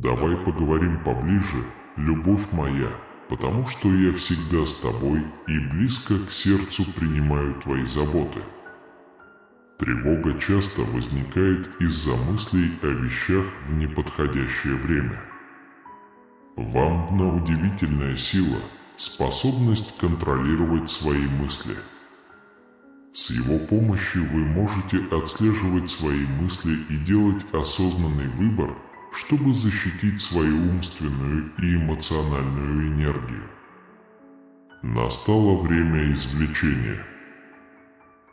Давай поговорим поближе, любовь моя, потому что я всегда с тобой и близко к сердцу принимаю твои заботы. Тревога часто возникает из-за мыслей о вещах в неподходящее время. Вам дана удивительная сила, способность контролировать свои мысли. С его помощью вы можете отслеживать свои мысли и делать осознанный выбор, чтобы защитить свою умственную и эмоциональную энергию. Настало время извлечения.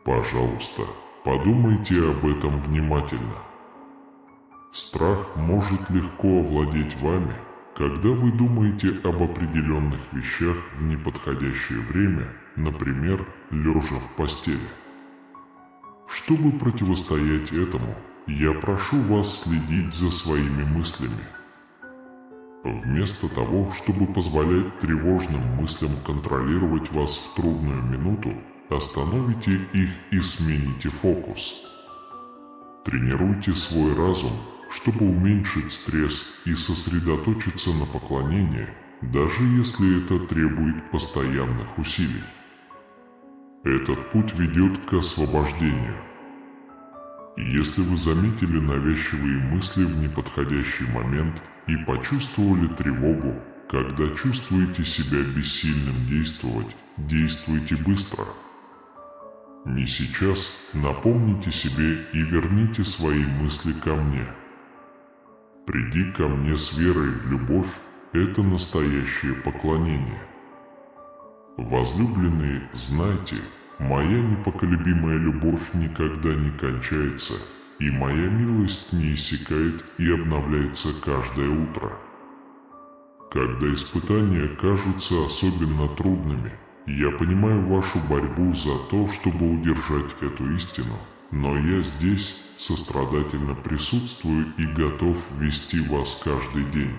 Пожалуйста, подумайте об этом внимательно. Страх может легко овладеть вами, когда вы думаете об определенных вещах в неподходящее время, например, лежа в постели. Чтобы противостоять этому, я прошу вас следить за своими мыслями. Вместо того, чтобы позволять тревожным мыслям контролировать вас в трудную минуту, остановите их и смените фокус. Тренируйте свой разум, чтобы уменьшить стресс и сосредоточиться на поклонении, даже если это требует постоянных усилий. Этот путь ведет к освобождению. Если вы заметили навязчивые мысли в неподходящий момент и почувствовали тревогу, когда чувствуете себя бессильным действовать, действуйте быстро. Не сейчас, напомните себе и верните свои мысли ко мне. Приди ко мне с верой в любовь – это настоящее поклонение. Возлюбленные, знайте, моя непоколебимая любовь никогда не кончается, и моя милость не иссякает и обновляется каждое утро. Когда испытания кажутся особенно трудными, я понимаю вашу борьбу за то, чтобы удержать эту истину, но я здесь сострадательно присутствую и готов вести вас каждый день.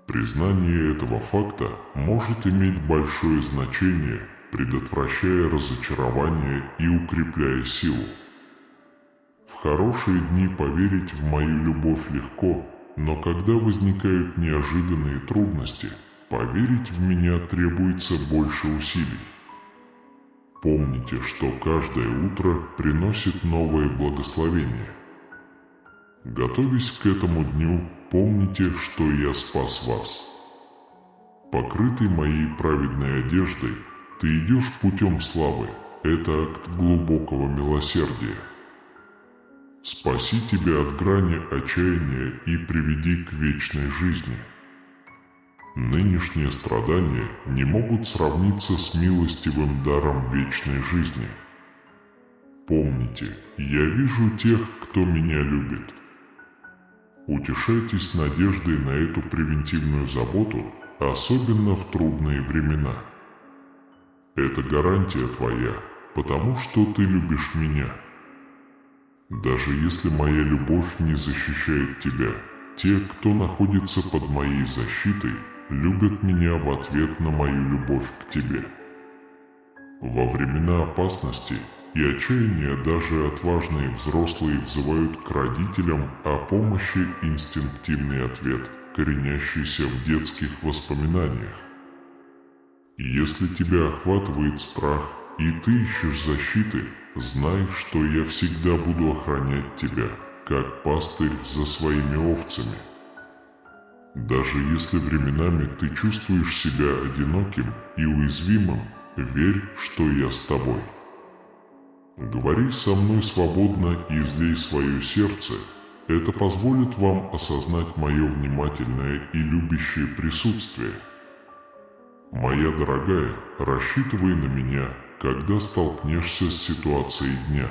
Признание этого факта может иметь большое значение, предотвращая разочарование и укрепляя силу. В хорошие дни поверить в мою любовь легко, но когда возникают неожиданные трудности, поверить в меня требуется больше усилий. Помните, что каждое утро приносит новое благословение. Готовясь к этому дню, помните, что я спас вас. Покрытый моей праведной одеждой, ты идешь путем славы, это акт глубокого милосердия. Спаси тебя от грани отчаяния и приведи к вечной жизни. Нынешние страдания не могут сравниться с милостивым даром вечной жизни. Помните, я вижу тех, кто меня любит. Утешайтесь надеждой на эту превентивную заботу, особенно в трудные времена. Это гарантия твоя, потому что ты любишь меня. Даже если моя любовь не защищает тебя, те, кто находится под моей защитой, любят меня в ответ на мою любовь к тебе. Во времена опасности и отчаяния даже отважные взрослые взывают к родителям о помощи инстинктивный ответ, коренящийся в детских воспоминаниях. Если тебя охватывает страх и ты ищешь защиты, знай, что я всегда буду охранять тебя, как пастырь за своими овцами. Даже если временами ты чувствуешь себя одиноким и уязвимым, верь, что я с тобой. Говори со мной свободно и излей свое сердце. Это позволит вам осознать мое внимательное и любящее присутствие. Моя дорогая, рассчитывай на меня, когда столкнешься с ситуацией дня.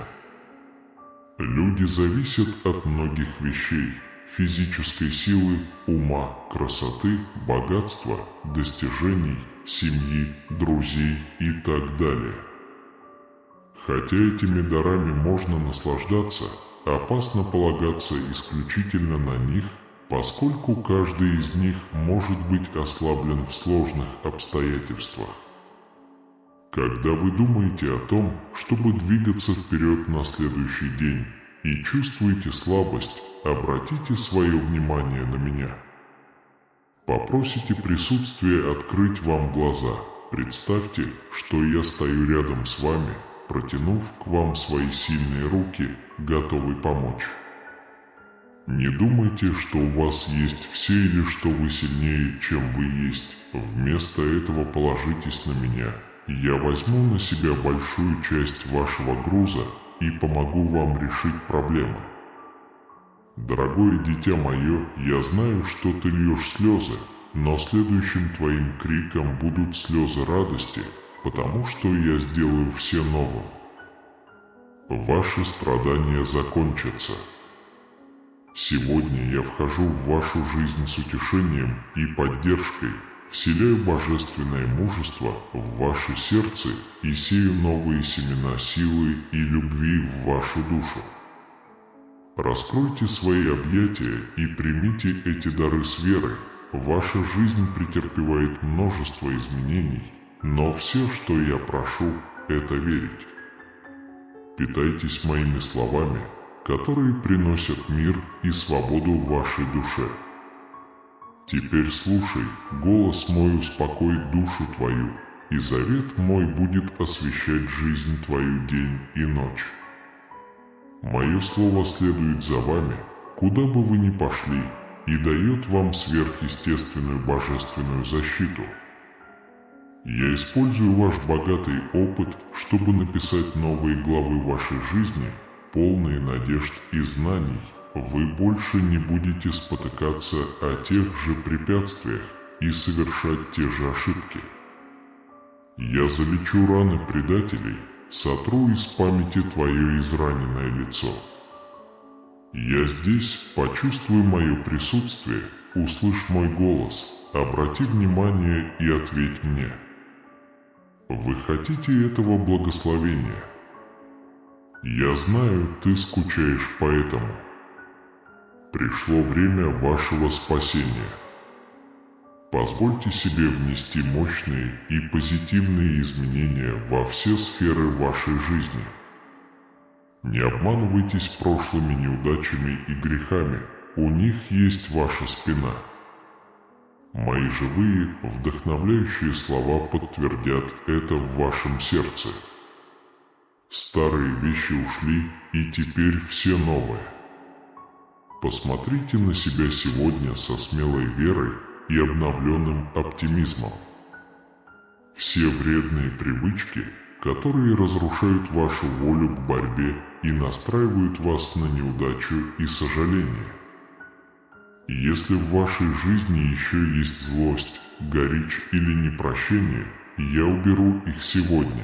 Люди зависят от многих вещей: физической силы, ума, красоты, богатства, достижений, семьи, друзей и так далее. Хотя этими дарами можно наслаждаться, опасно полагаться исключительно на них, поскольку каждый из них может быть ослаблен в сложных обстоятельствах. Когда вы думаете о том, чтобы двигаться вперед на следующий день, и чувствуете слабость, обратите свое внимание на меня. Попросите присутствие открыть вам глаза. Представьте, что я стою рядом с вами, протянув к вам свои сильные руки, готовый помочь. Не думайте, что у вас есть все или что вы сильнее, чем вы есть. Вместо этого положитесь на меня, и я возьму на себя большую часть вашего груза и помогу вам решить проблемы. Дорогое дитя мое, я знаю, что ты льешь слезы, но следующим твоим криком будут слезы радости, потому что я сделаю все новым. Ваши страдания закончатся. Сегодня я вхожу в вашу жизнь с утешением и поддержкой, вселяю божественное мужество в ваше сердце и сею новые семена силы и любви в вашу душу. Раскройте свои объятия и примите эти дары с верой. Ваша жизнь претерпевает множество изменений, но все, что я прошу, это верить. Питайтесь моими словами, которые приносят мир и свободу в вашей душе. Теперь слушай, голос мой успокоит душу твою, и завет мой будет освещать жизнь твою день и ночь. Мое слово следует за вами, куда бы вы ни пошли, и дает вам сверхъестественную божественную защиту. Я использую ваш богатый опыт, чтобы написать новые главы вашей жизни, полные надежд и знаний. Вы больше не будете спотыкаться о тех же препятствиях и совершать те же ошибки. Я залечу раны предателей, сотру из памяти твое израненное лицо. Я здесь, почувствуй мое присутствие, услышь мой голос, обрати внимание и ответь мне. Вы хотите этого благословения? Я знаю, ты скучаешь по этому. Пришло время вашего спасения. Позвольте себе внести мощные и позитивные изменения во все сферы вашей жизни. Не обманывайтесь прошлыми неудачами и грехами, у них есть ваша спина. Мои живые, вдохновляющие слова подтвердят это в вашем сердце. Старые вещи ушли, и теперь все новые. Посмотрите на себя сегодня со смелой верой и обновленным оптимизмом. Все вредные привычки, которые разрушают вашу волю к борьбе и настраивают вас на неудачу и сожаление. Если в вашей жизни еще есть злость, горечь или непрощение, я уберу их сегодня.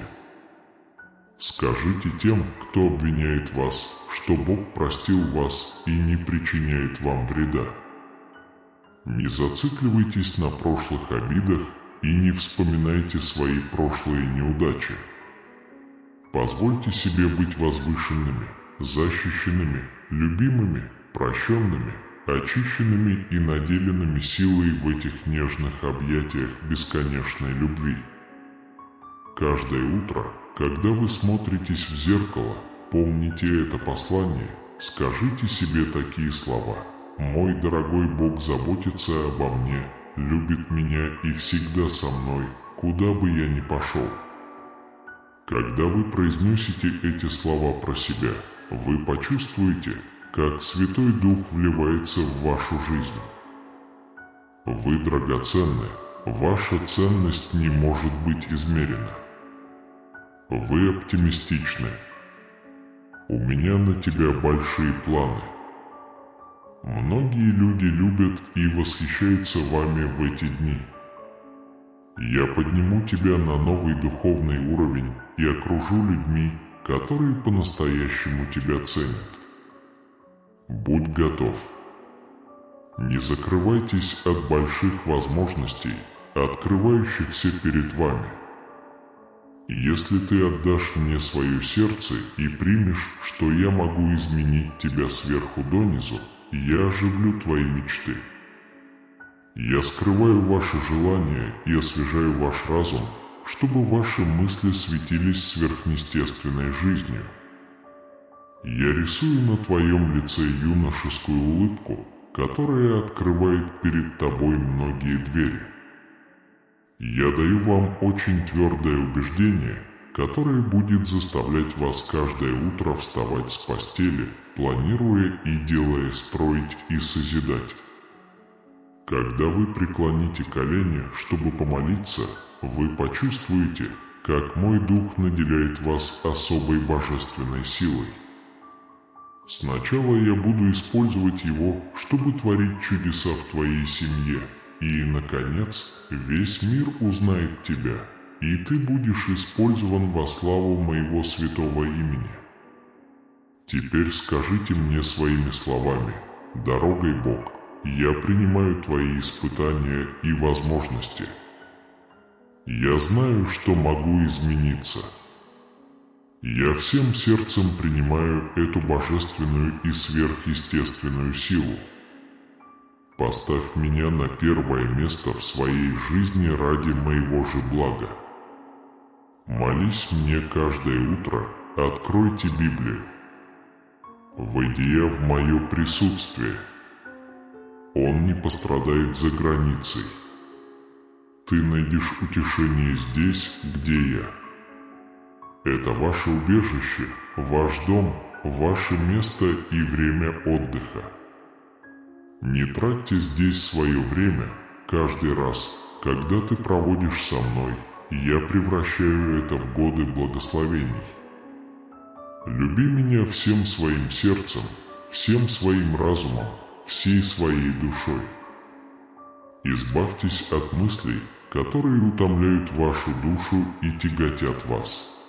Скажите тем, кто обвиняет вас, что Бог простил вас и не причиняет вам вреда. Не зацикливайтесь на прошлых обидах и не вспоминайте свои прошлые неудачи. Позвольте себе быть возвышенными, защищенными, любимыми, прощенными, очищенными и наделенными силой в этих нежных объятиях бесконечной любви. Каждое утро, когда вы смотритесь в зеркало, помните это послание, скажите себе такие слова. «Мой дорогой Бог заботится обо мне, любит меня и всегда со мной, куда бы я ни пошел». Когда вы произнесете эти слова про себя, вы почувствуете, как Святой Дух вливается в вашу жизнь. Вы драгоценны, ваша ценность не может быть измерена. Вы оптимистичны. У меня на тебя большие планы. Многие люди любят и восхищаются вами в эти дни. Я подниму тебя на новый духовный уровень и окружу людьми, которые по-настоящему тебя ценят. Будь готов. Не закрывайтесь от больших возможностей, открывающихся перед вами. Если ты отдашь мне свое сердце и примешь, что я могу изменить тебя сверху донизу, я оживлю твои мечты. Я скрываю ваши желания и освежаю ваш разум, чтобы ваши мысли светились сверхъестественной жизнью. Я рисую на твоем лице юношескую улыбку, которая открывает перед тобой многие двери. Я даю вам очень твердое убеждение, которое будет заставлять вас каждое утро вставать с постели, планируя и делая, строить и созидать. Когда вы преклоните колени, чтобы помолиться, вы почувствуете, как мой дух наделяет вас особой божественной силой. Сначала я буду использовать его, чтобы творить чудеса в твоей семье, и, наконец, весь мир узнает тебя, и ты будешь использован во славу моего святого имени. Теперь скажите мне своими словами: «Дорогой Бог, я принимаю твои испытания и возможности. Я знаю, что могу измениться. Я всем сердцем принимаю эту божественную и сверхъестественную силу. Поставь меня на первое место в своей жизни ради моего же блага. Молись мне каждое утро, откройте Библию. Войдя в мое присутствие, он не пострадает за границей. Ты найдешь утешение здесь, где я. Это ваше убежище, ваш дом, ваше место и время отдыха. Не тратьте здесь свое время. Каждый раз, когда ты проводишь со мной, я превращаю это в годы благословений. Люби меня всем своим сердцем, всем своим разумом, всей своей душой. Избавьтесь от мыслей, которые утомляют вашу душу и тяготят вас.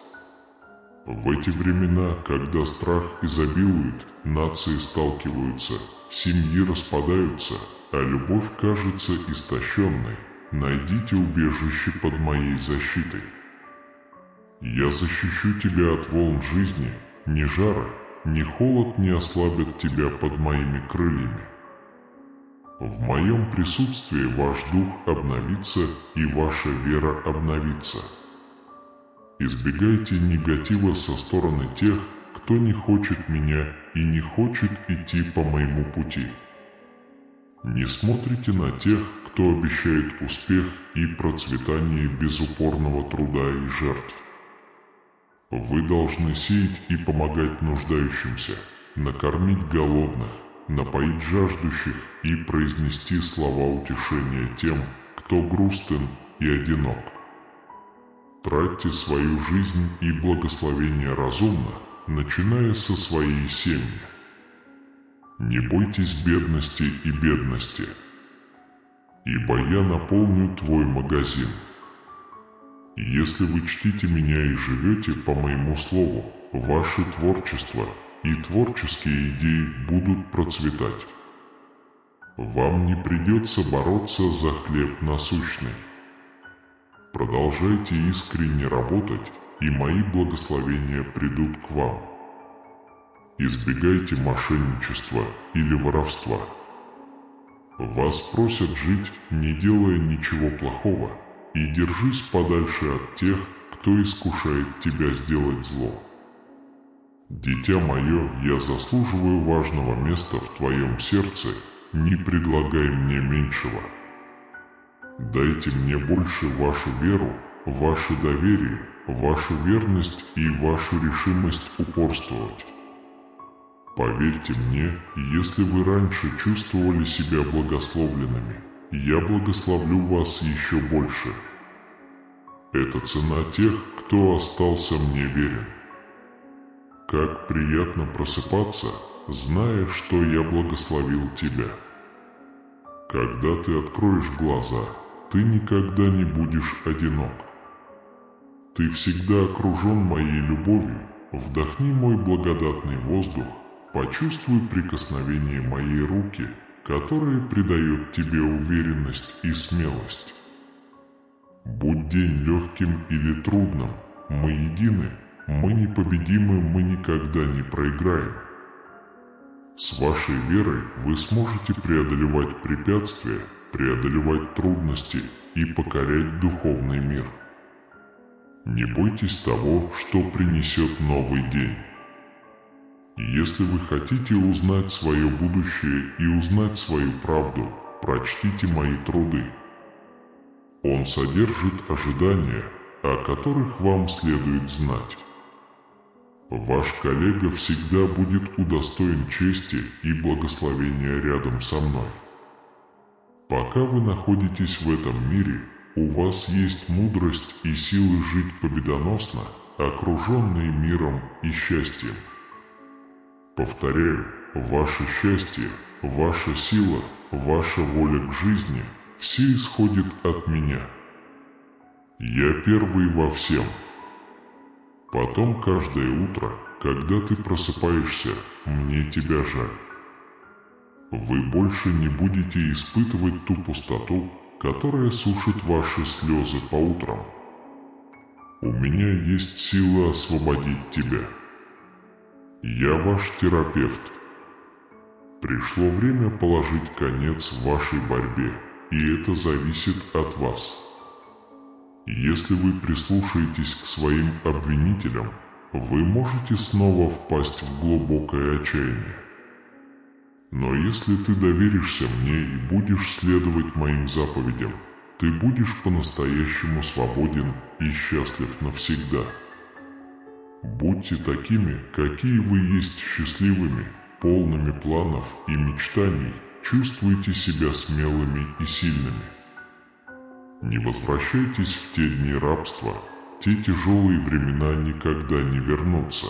В эти времена, когда страх изобилует, нации сталкиваются, семьи распадаются, а любовь кажется истощенной, найдите убежище под моей защитой. Я защищу тебя от волн жизни, ни жара, ни холод не ослабят тебя под моими крыльями. В моем присутствии ваш дух обновится и ваша вера обновится. Избегайте негатива со стороны тех, кто не хочет меня и не хочет идти по моему пути. Не смотрите на тех, кто обещает успех и процветание без упорного труда и жертв. Вы должны сеять и помогать нуждающимся, накормить голодных, напоить жаждущих и произнести слова утешения тем, кто грустен и одинок. Тратьте свою жизнь и благословение разумно, начиная со своей семьи. Не бойтесь бедности и бедности, ибо я наполню твой магазин. Если вы чтите меня и живете по моему слову, ваше творчество и творческие идеи будут процветать. Вам не придется бороться за хлеб насущный. Продолжайте искренне работать, и мои благословения придут к вам. Избегайте мошенничества или воровства. Вас просят жить, не делая ничего плохого, и держись подальше от тех, кто искушает тебя сделать зло. Дитя мое, я заслуживаю важного места в твоем сердце, не предлагай мне меньшего. Дайте мне больше вашу веру, ваше доверие, вашу верность и вашу решимость упорствовать. Поверьте мне, если вы раньше чувствовали себя благословленными, я благословлю вас еще больше. Это цена тех, кто остался мне верен. Как приятно просыпаться, зная, что я благословил тебя. Когда ты откроешь глаза, ты никогда не будешь одинок. Ты всегда окружен моей любовью, вдохни мой благодатный воздух, почувствуй прикосновение моей руки, которое придает тебе уверенность и смелость. Будь день легким или трудным, мы едины, мы непобедимы, мы никогда не проиграем. С вашей верой вы сможете преодолевать препятствия, преодолевать трудности и покорять духовный мир. Не бойтесь того, что принесет новый день. Если вы хотите узнать свое будущее и узнать свою правду, прочтите мои труды. Он содержит ожидания, о которых вам следует знать. Ваш коллега всегда будет удостоен чести и благословения рядом со мной. Пока вы находитесь в этом мире, у вас есть мудрость и силы жить победоносно, окруженные миром и счастьем. Повторяю, ваше счастье, ваша сила, ваша воля к жизни – все исходит от меня. Я первый во всем. Потом каждое утро, когда ты просыпаешься, мне тебя жаль. Вы больше не будете испытывать ту пустоту, которая сушит ваши слезы по утрам. У меня есть сила освободить тебя. Я ваш терапевт. Пришло время положить конец вашей борьбе, и это зависит от вас. Если вы прислушаетесь к своим обвинителям, вы можете снова впасть в глубокое отчаяние. Но если ты доверишься мне и будешь следовать моим заповедям, ты будешь по-настоящему свободен и счастлив навсегда. Будьте такими, какие вы есть, счастливыми, полными планов и мечтаний, чувствуйте себя смелыми и сильными. Не возвращайтесь в те дни рабства, те тяжелые времена никогда не вернутся.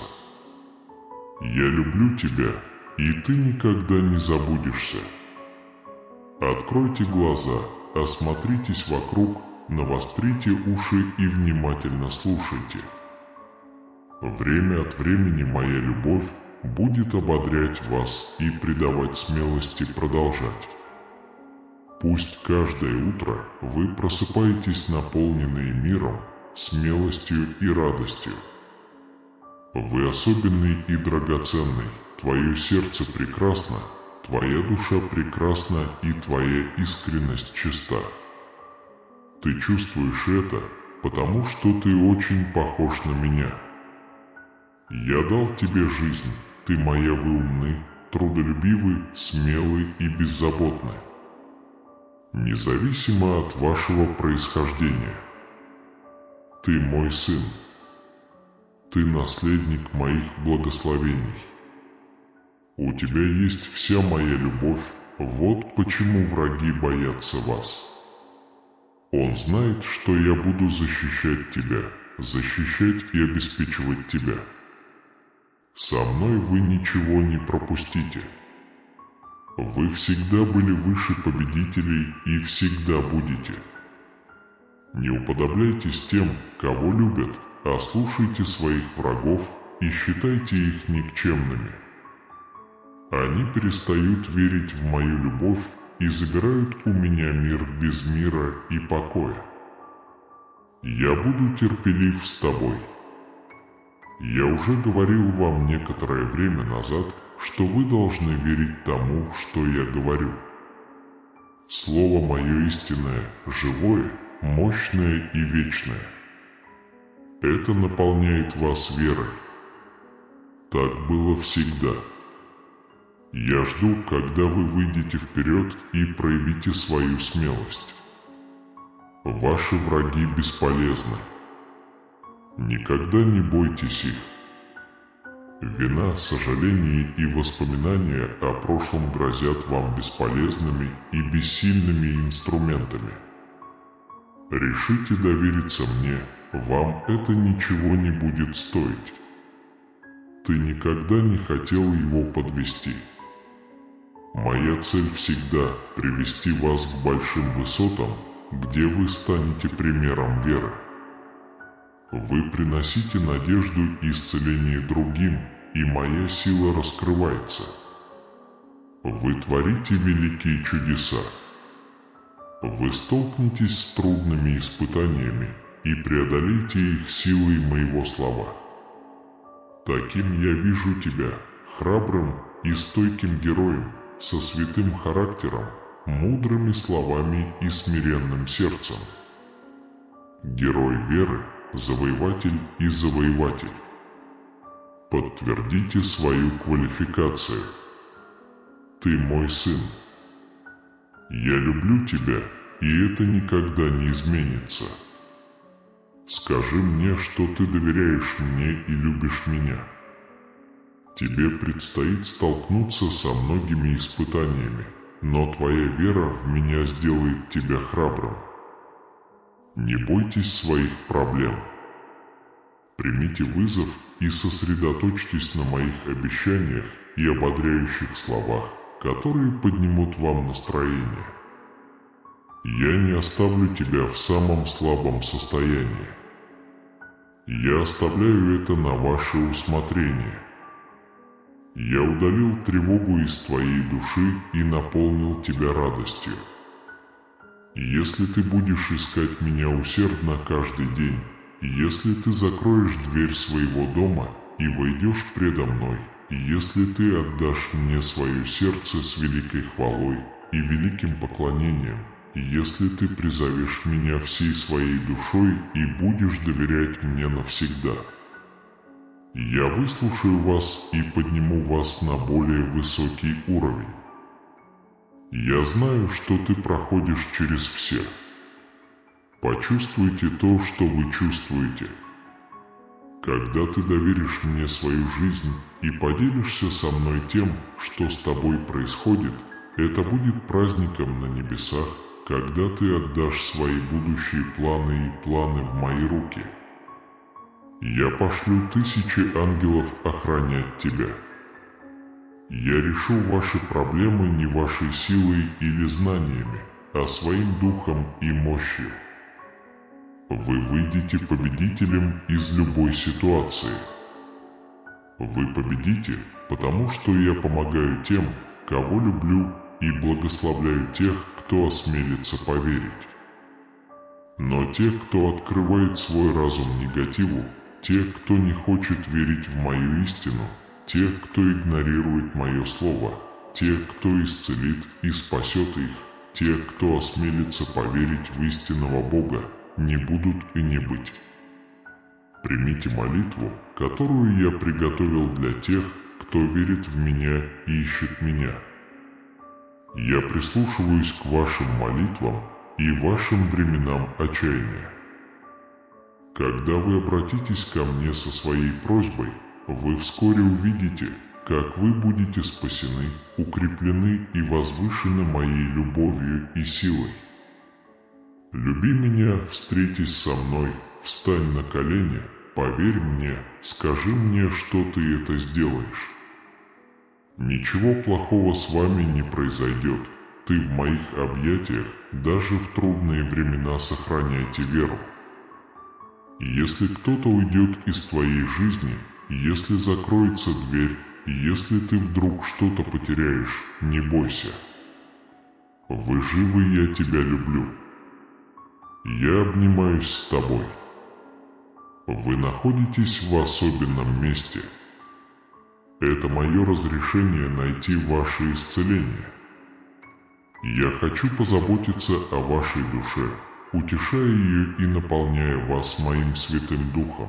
Я люблю тебя, и ты никогда не забудешься. Откройте глаза, осмотритесь вокруг, навострите уши и внимательно слушайте. Время от времени моя любовь будет ободрять вас и придавать смелости продолжать. Пусть каждое утро вы просыпаетесь наполненные миром, смелостью и радостью. Вы особенный и драгоценный, твое сердце прекрасно, твоя душа прекрасна и твоя искренность чиста. Ты чувствуешь это, потому что ты очень похож на меня. Я дал тебе жизнь, ты моя, вы умны, трудолюбивый, смелый и беззаботный. Независимо от вашего происхождения. Ты мой сын. Ты наследник моих благословений. У тебя есть вся моя любовь, вот почему враги боятся вас. Он знает, что я буду защищать тебя, защищать и обеспечивать тебя. Со мной вы ничего не пропустите. Вы всегда были выше победителей и всегда будете. Не уподобляйтесь тем, кого любят, а слушайте своих врагов и считайте их никчемными. Они перестают верить в мою любовь и забирают у меня мир без мира и покоя. Я буду терпелив с тобой. Я уже говорил вам некоторое время назад, что вы должны верить тому, что я говорю. Слово мое истинное, живое, мощное и вечное. Это наполняет вас верой. Так было всегда. Я жду, когда вы выйдете вперед и проявите свою смелость. Ваши враги бесполезны. Никогда не бойтесь их. Вина, сожаление и воспоминания о прошлом грозят вам бесполезными и бессильными инструментами. Решите довериться мне, вам это ничего не будет стоить. Ты никогда не хотел его подвести. Моя цель всегда привести вас к большим высотам, где вы станете примером веры. Вы приносите надежду и исцеление другим, и моя сила раскрывается. Вы творите великие чудеса. Вы столкнетесь с трудными испытаниями и преодолеете их силой моего слова. Таким я вижу тебя, храбрым и стойким героем, со святым характером, мудрыми словами и смиренным сердцем. Герой веры, завоеватель и завоеватель. Подтвердите свою квалификацию. Ты мой сын. Я люблю тебя, и это никогда не изменится. Скажи мне, что ты доверяешь мне и любишь меня. Тебе предстоит столкнуться со многими испытаниями, но твоя вера в меня сделает тебя храбрым. Не бойтесь своих проблем. Примите вызов и сосредоточьтесь на моих обещаниях и ободряющих словах, которые поднимут вам настроение. Я не оставлю тебя в самом слабом состоянии. Я оставляю это на ваше усмотрение. Я удалил тревогу из твоей души и наполнил тебя радостью. Если ты будешь искать меня усердно каждый день, если ты закроешь дверь своего дома и войдешь предо мной, и если ты отдашь мне свое сердце с великой хвалой и великим поклонением, и если ты призовешь меня всей своей душой и будешь доверять мне навсегда, я выслушаю вас и подниму вас на более высокий уровень. Я знаю, что ты проходишь через все. Почувствуйте то, что вы чувствуете. Когда ты доверишь мне свою жизнь и поделишься со мной тем, что с тобой происходит, это будет праздником на небесах, когда ты отдашь свои будущие планы и планы в мои руки. Я пошлю 1000 ангелов охранять тебя. Я решу ваши проблемы не вашей силой или знаниями, а своим духом и мощью. Вы выйдете победителем из любой ситуации. Вы победите, потому что я помогаю тем, кого люблю, и благословляю тех, кто осмелится поверить. Но те, кто открывает свой разум негативу, те, кто не хочет верить в мою истину, те, кто игнорирует мое слово, те, кто исцелит и спасет их, те, кто осмелится поверить в истинного Бога, не будут и не быть. Примите молитву, которую я приготовил для тех, кто верит в меня и ищет меня. Я прислушиваюсь к вашим молитвам и вашим временам отчаяния. Когда вы обратитесь ко мне со своей просьбой, вы вскоре увидите, как вы будете спасены, укреплены и возвышены моей любовью и силой. Люби меня, встретись со мной, встань на колени, поверь мне, скажи мне, что ты это сделаешь. Ничего плохого с вами не произойдет. Ты в моих объятиях, даже в трудные времена сохраняйте веру. Если кто-то уйдет из твоей жизни, если закроется дверь, если ты вдруг что-то потеряешь, не бойся. Вы живы, я тебя люблю. Я обнимаюсь с тобой. Вы находитесь в особенном месте. Это мое разрешение найти ваше исцеление. Я хочу позаботиться о вашей душе, утешая ее и наполняя вас моим Святым Духом.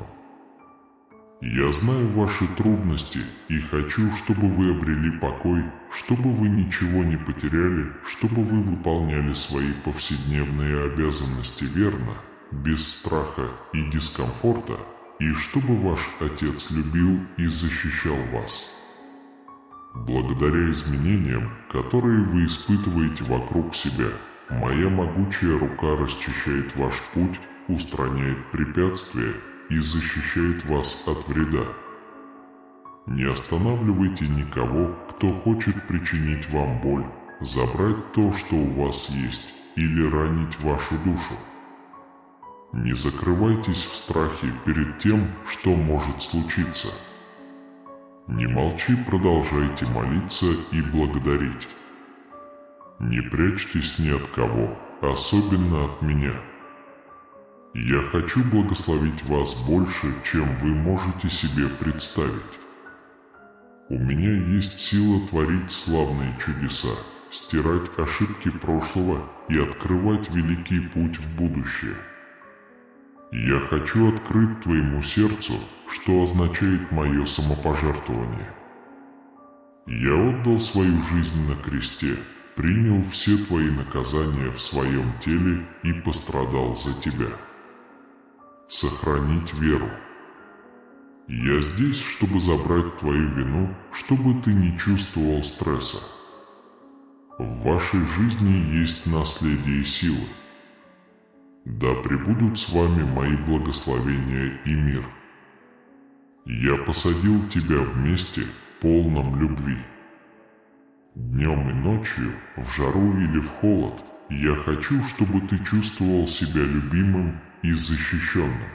Я знаю ваши трудности и хочу, чтобы вы обрели покой, чтобы вы ничего не потеряли, чтобы вы выполняли свои повседневные обязанности верно, без страха и дискомфорта, и чтобы ваш Отец любил и защищал вас. Благодаря изменениям, которые вы испытываете вокруг себя, моя могучая рука расчищает ваш путь, устраняет препятствия и защищает вас от вреда. Не останавливайте никого, кто хочет причинить вам боль, забрать то, что у вас есть, или ранить вашу душу. Не закрывайтесь в страхе перед тем, что может случиться. Не молчи, продолжайте молиться и благодарить. Не прячьтесь ни от кого, особенно от меня. Я хочу благословить вас больше, чем вы можете себе представить. У меня есть сила творить славные чудеса, стирать ошибки прошлого и открывать великий путь в будущее. Я хочу открыть твоему сердцу, что означает мое самопожертвование. Я отдал свою жизнь на кресте, принял все твои наказания в своем теле и пострадал за тебя. Сохранить веру. Я здесь, чтобы забрать твою вину, чтобы ты не чувствовал стресса. В вашей жизни есть наследие и силы. Да пребудут с вами мои благословения и мир. Я посадил тебя в месте, полном любви. Днем и ночью, в жару или в холод, я хочу, чтобы ты чувствовал себя любимым и защищенным.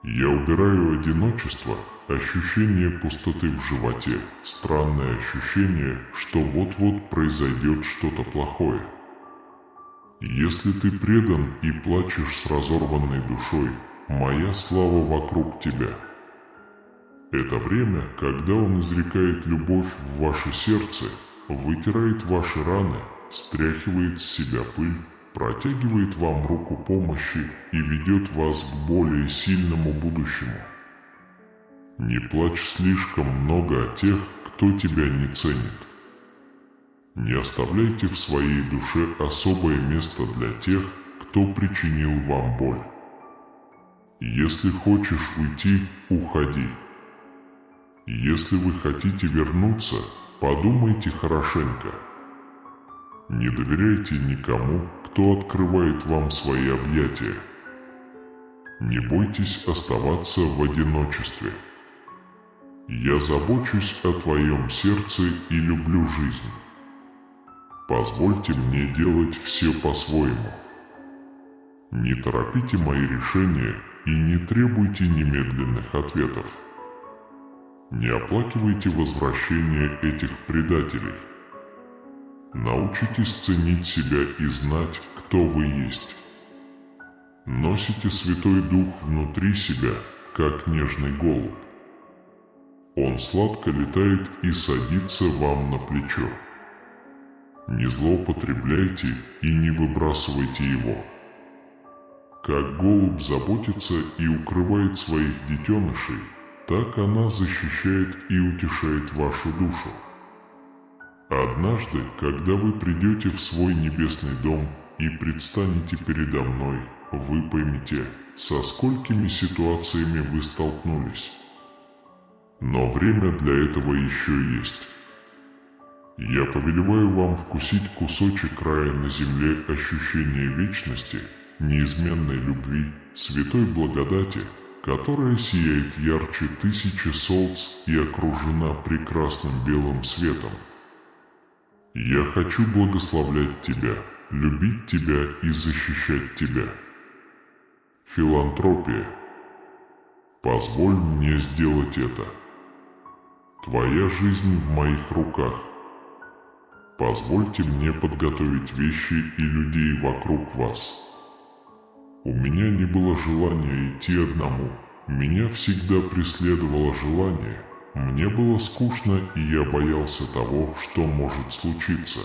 Я убираю одиночество, ощущение пустоты в животе, странное ощущение, что вот-вот произойдет что-то плохое. Если ты предан и плачешь с разорванной душой, моя слава вокруг тебя. Это время, когда Он изрекает любовь в ваше сердце, вытирает ваши раны, стряхивает с себя пыль, протягивает вам руку помощи и ведет вас к более сильному будущему. Не плачь слишком много о тех, кто тебя не ценит. Не оставляйте в своей душе особое место для тех, кто причинил вам боль. Если хочешь уйти, уходи. Если вы хотите вернуться, подумайте хорошенько. Не доверяйте никому, кто открывает вам свои объятия. Не бойтесь оставаться в одиночестве. Я забочусь о твоем сердце и люблю жизнь. Позвольте мне делать все по-своему. Не торопите мои решения и не требуйте немедленных ответов. Не оплакивайте возвращение этих предателей. Научитесь ценить себя и знать, кто вы есть. Носите Святой Дух внутри себя, как нежный голубь. Он сладко летает и садится вам на плечо. Не злоупотребляйте и не выбрасывайте его. Как голубь заботится и укрывает своих детенышей, так она защищает и утешает вашу душу. Однажды, когда вы придете в свой небесный дом и предстанете передо мной, вы поймете, со сколькими ситуациями вы столкнулись. Но время для этого еще есть. Я повелеваю вам вкусить кусочек рая на земле ощущения вечности, неизменной любви, святой благодати, которая сияет ярче 1000 солнц и окружена прекрасным белым светом. Я хочу благословлять тебя, любить тебя и защищать тебя. Филантропия. Позволь мне сделать это. Твоя жизнь в моих руках. Позвольте мне подготовить вещи и людей вокруг вас. У меня не было желания идти одному. Меня всегда преследовало желание. Мне было скучно, и я боялся того, что может случиться.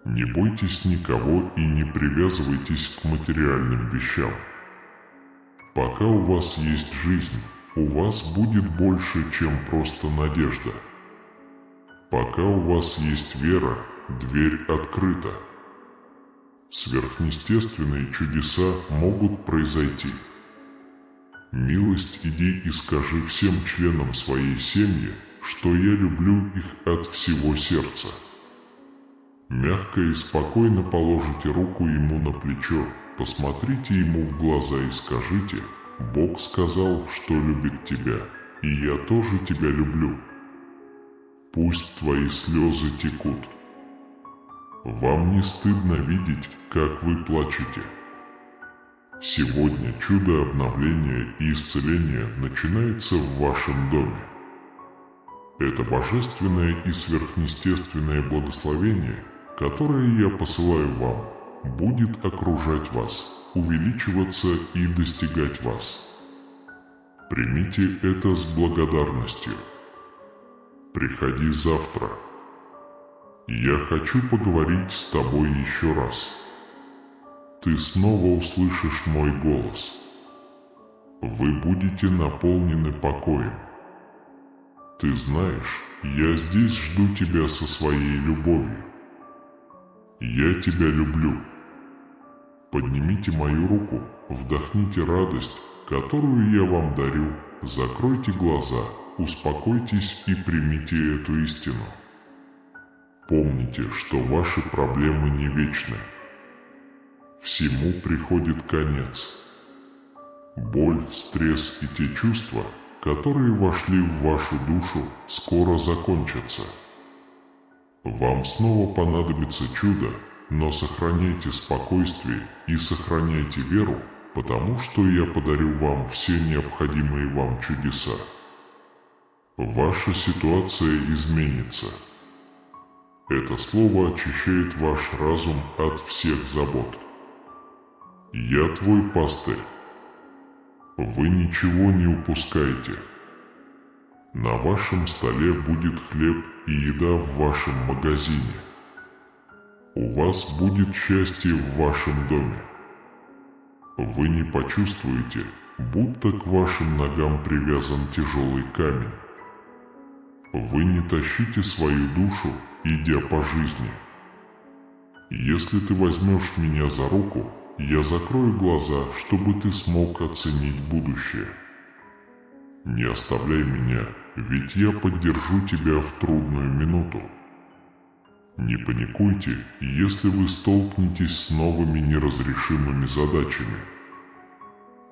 Не бойтесь никого и не привязывайтесь к материальным вещам. Пока у вас есть жизнь, у вас будет больше, чем просто надежда. Пока у вас есть вера, дверь открыта. Сверхъестественные чудеса могут произойти. Милость, иди и скажи всем членам своей семьи, что я люблю их от всего сердца. Мягко и спокойно положите руку ему на плечо, посмотрите ему в глаза и скажите: «Бог сказал, что любит тебя, и я тоже тебя люблю». Пусть твои слезы текут. Вам не стыдно видеть, как вы плачете. Сегодня чудо обновления и исцеления начинается в вашем доме. Это божественное и сверхъестественное благословение, которое я посылаю вам, будет окружать вас, увеличиваться и достигать вас. Примите это с благодарностью. Приходи завтра. Я хочу поговорить с тобой еще раз. ты снова услышишь мой голос. Вы будете наполнены покоем. Ты знаешь, я здесь жду тебя со своей любовью. Я тебя люблю. Поднимите мою руку, вдохните радость, которую я вам дарю, закройте глаза, успокойтесь и примите эту истину. Помните, что ваши проблемы не вечны. Всему приходит конец. Боль, стресс и те чувства, которые вошли в вашу душу, скоро закончатся. Вам снова понадобится чудо, но сохраняйте спокойствие и сохраняйте веру, потому что я подарю вам все необходимые вам чудеса. Ваша ситуация изменится. Это слово очищает ваш разум от всех забот. Я твой пастырь. Вы ничего не упускаете. На вашем столе будет хлеб и еда в вашем магазине. У вас будет счастье в вашем доме. Вы не почувствуете, будто к вашим ногам привязан тяжелый камень. Вы не тащите свою душу, идя по жизни. Если ты возьмешь меня за руку, я закрою глаза, чтобы ты смог оценить будущее. Не оставляй меня, ведь я поддержу тебя в трудную минуту. Не паникуйте, если вы столкнетесь с новыми неразрешимыми задачами.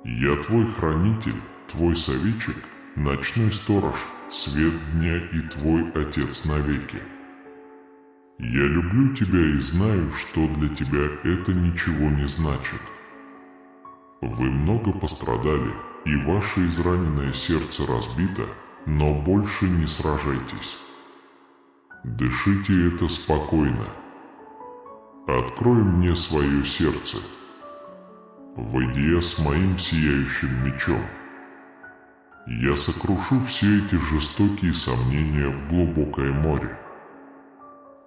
Я твой хранитель, твой советчик, ночной сторож, свет дня и твой отец навеки. Я люблю тебя и знаю, что для тебя это ничего не значит. Вы много пострадали, и ваше израненное сердце разбито, но больше не сражайтесь. Дышите это спокойно. Открой мне свое сердце. Войди я с моим сияющим мечом. Я сокрушу все эти жестокие сомнения в глубокое море.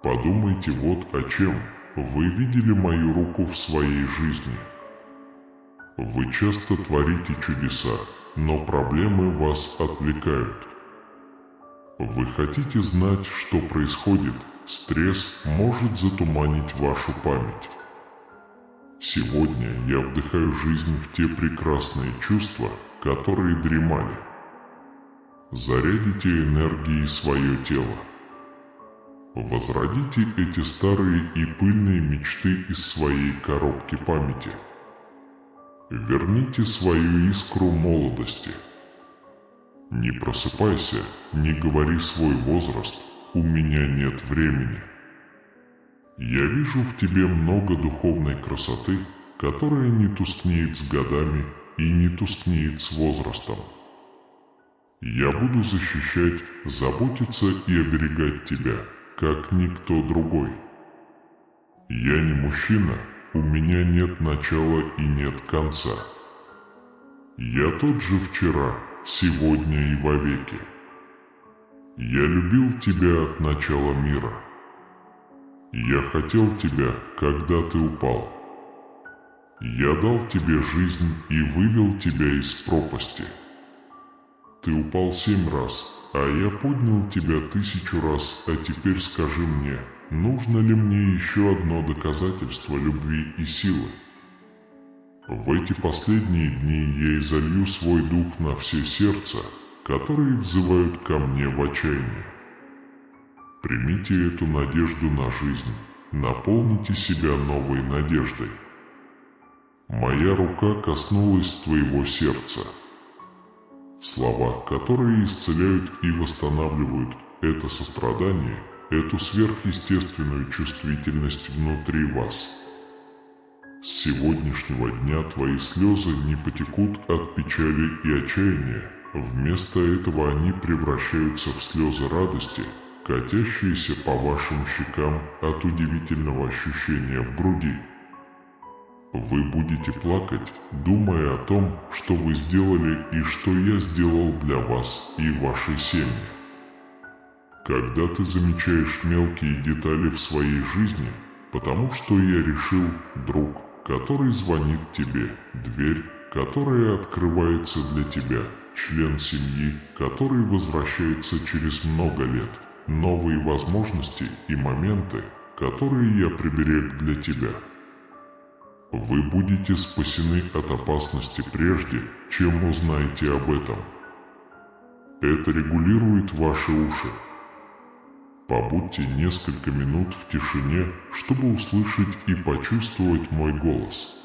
Подумайте вот о чем. Вы видели мою руку в своей жизни. Вы часто творите чудеса, но проблемы вас отвлекают. Вы хотите знать, что происходит? Стресс может затуманить вашу память. Сегодня я вдыхаю жизнь в те прекрасные чувства, которые дремали. Зарядите энергией свое тело. Возродите эти старые и пыльные мечты из своей коробки памяти. Верните свою искру молодости. Не просыпайся, не говори свой возраст, у меня нет времени. Я вижу в тебе много духовной красоты, которая не тускнеет с годами и не тускнеет с возрастом. Я буду защищать, заботиться и оберегать тебя, как никто другой. Я не мужчина, у меня нет начала и нет конца. Я тот же вчера, сегодня и вовеки. Я любил тебя от начала мира. Я хотел тебя, когда ты упал. Я дал тебе жизнь и вывел тебя из пропасти. Ты упал 7 раз, а я поднял тебя 1000 раз, а теперь скажи мне, нужно ли мне еще одно доказательство любви и силы? В эти последние дни я изолью свой дух на все сердца, которые взывают ко мне в отчаянии. Примите эту надежду на жизнь, наполните себя новой надеждой. Моя рука коснулась твоего сердца. Слова, которые исцеляют и восстанавливают это сострадание, эту сверхъестественную чувствительность внутри вас. С сегодняшнего дня твои слезы не потекут от печали и отчаяния, вместо этого они превращаются в слезы радости, катящиеся по вашим щекам от удивительного ощущения в груди. Вы будете плакать, думая о том, что вы сделали и что я сделал для вас и вашей семьи. Когда ты замечаешь мелкие детали в своей жизни, потому что я решил, друг, который звонит тебе, дверь, которая открывается для тебя, член семьи, который возвращается через много лет, новые возможности и моменты, которые я приберег для тебя. Вы будете спасены от опасности прежде, чем узнаете об этом. Это регулирует ваши уши. Побудьте несколько минут в тишине, чтобы услышать и почувствовать мой голос.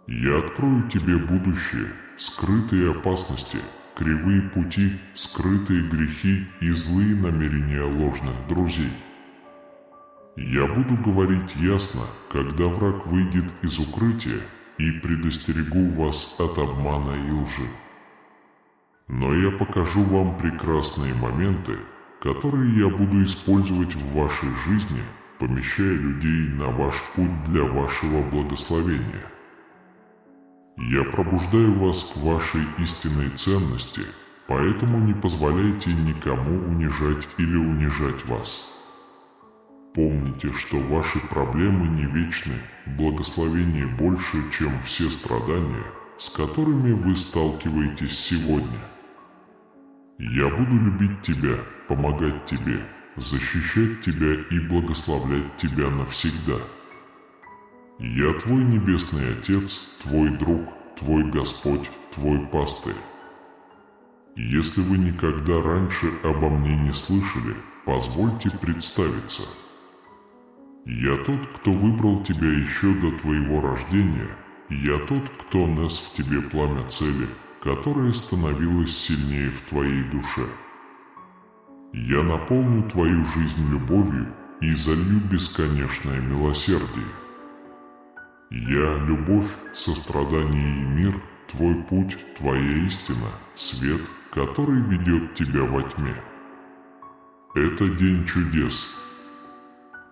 Я открою тебе будущее, скрытые опасности, кривые пути, скрытые грехи и злые намерения ложных друзей. Я буду говорить ясно, когда враг выйдет из укрытия, и предостерегу вас от обмана и лжи. Но я покажу вам прекрасные моменты, которые я буду использовать в вашей жизни, помещая людей на ваш путь для вашего благословения. Я пробуждаю вас к вашей истинной ценности, поэтому не позволяйте никому унижать или унижать вас. Помните, что ваши проблемы не вечны, благословение больше, чем все страдания, с которыми вы сталкиваетесь сегодня. Я буду любить тебя, помогать тебе, защищать тебя и благословлять тебя навсегда. Я твой Небесный Отец, твой друг, твой Господь, твой пастырь. Если вы никогда раньше обо мне не слышали, позвольте представиться. Я тот, кто выбрал тебя еще до твоего рождения, и я тот, кто нес в тебе пламя цели, которое становилось сильнее в твоей душе. Я наполню твою жизнь любовью и залью бесконечное милосердие. Я — любовь, сострадание и мир, твой путь, твоя истина, свет, который ведет тебя во тьме. Это день чудес.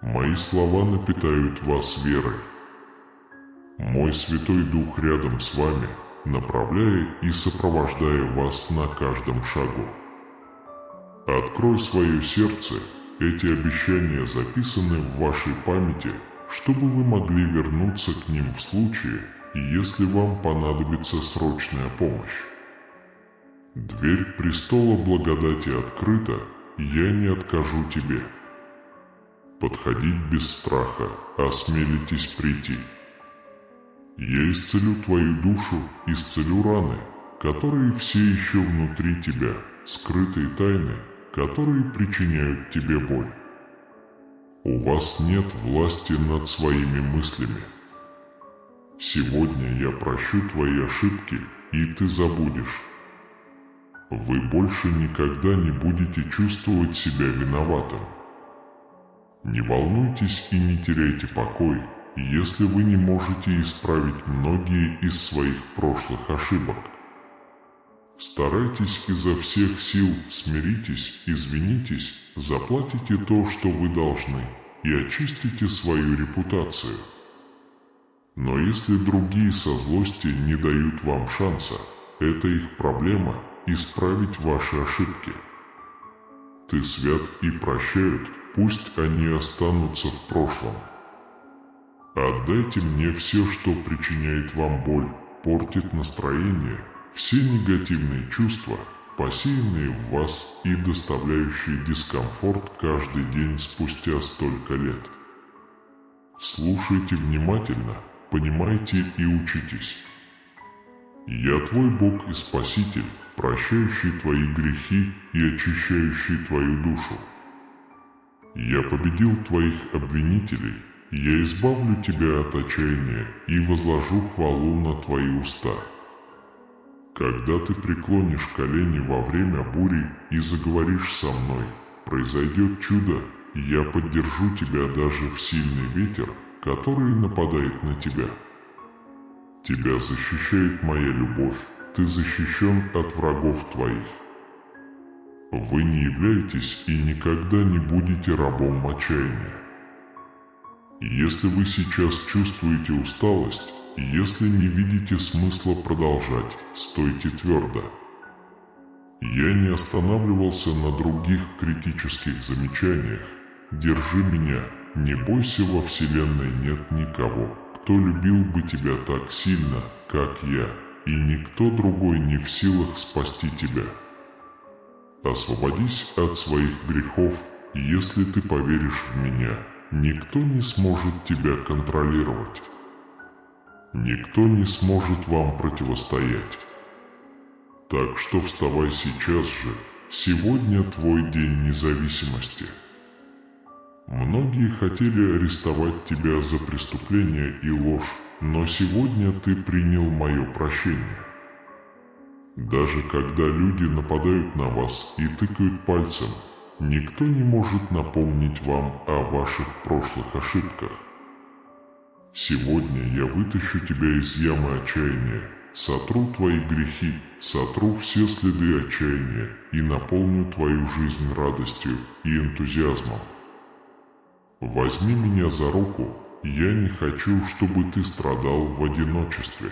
Мои слова напитают вас верой. Мой Святой Дух рядом с вами, направляя и сопровождая вас на каждом шагу. Открой свое сердце, эти обещания записаны в вашей памяти, чтобы вы могли вернуться к ним в случае, если вам понадобится срочная помощь. Дверь престола благодати открыта, и я не откажу тебе. Подходить без страха, осмелитесь прийти. Я исцелю твою душу, исцелю раны, которые все еще внутри тебя, скрытые тайны, которые причиняют тебе боль. У вас нет власти над своими мыслями. Сегодня я прощу твои ошибки, и ты забудешь. Вы больше никогда не будете чувствовать себя виноватым. Не волнуйтесь и не теряйте покой, если вы не можете исправить многие из своих прошлых ошибок. Старайтесь изо всех сил, смиритесь, извинитесь, заплатите то, что вы должны, и очистите свою репутацию. Но если другие со злости не дают вам шанса, это их проблема исправить ваши ошибки. Ты свят и прощают, пусть они останутся в прошлом. Отдайте мне все, что причиняет вам боль, портит настроение, все негативные чувства, посеянные в вас и доставляющие дискомфорт каждый день спустя столько лет. Слушайте внимательно, понимайте и учитесь. Я твой Бог и Спаситель, прощающий твои грехи и очищающий твою душу. Я победил твоих обвинителей, я избавлю тебя от отчаяния и возложу хвалу на твои уста. Когда ты преклонишь колени во время бури и заговоришь со мной, произойдет чудо, и я поддержу тебя даже в сильный ветер, который нападает на тебя. Тебя защищает моя любовь, ты защищен от врагов твоих. Вы не являетесь и никогда не будете рабом отчаяния. Если вы сейчас чувствуете усталость, если не видите смысла продолжать, стойте твердо. Я не останавливался на других критических замечаниях. Держи меня, не бойся, во Вселенной нет никого, кто любил бы тебя так сильно, как я, и никто другой не в силах спасти тебя. Освободись от своих грехов, и если ты поверишь в меня, никто не сможет тебя контролировать. Никто не сможет вам противостоять. Так что вставай сейчас же, сегодня твой день независимости. Многие хотели арестовать тебя за преступление и ложь, но сегодня ты принял мое прощение. Даже когда люди нападают на вас и тыкают пальцем, никто не может напомнить вам о ваших прошлых ошибках. Сегодня я вытащу тебя из ямы отчаяния, сотру твои грехи, сотру все следы отчаяния и наполню твою жизнь радостью и энтузиазмом. Возьми меня за руку, я не хочу, чтобы ты страдал в одиночестве.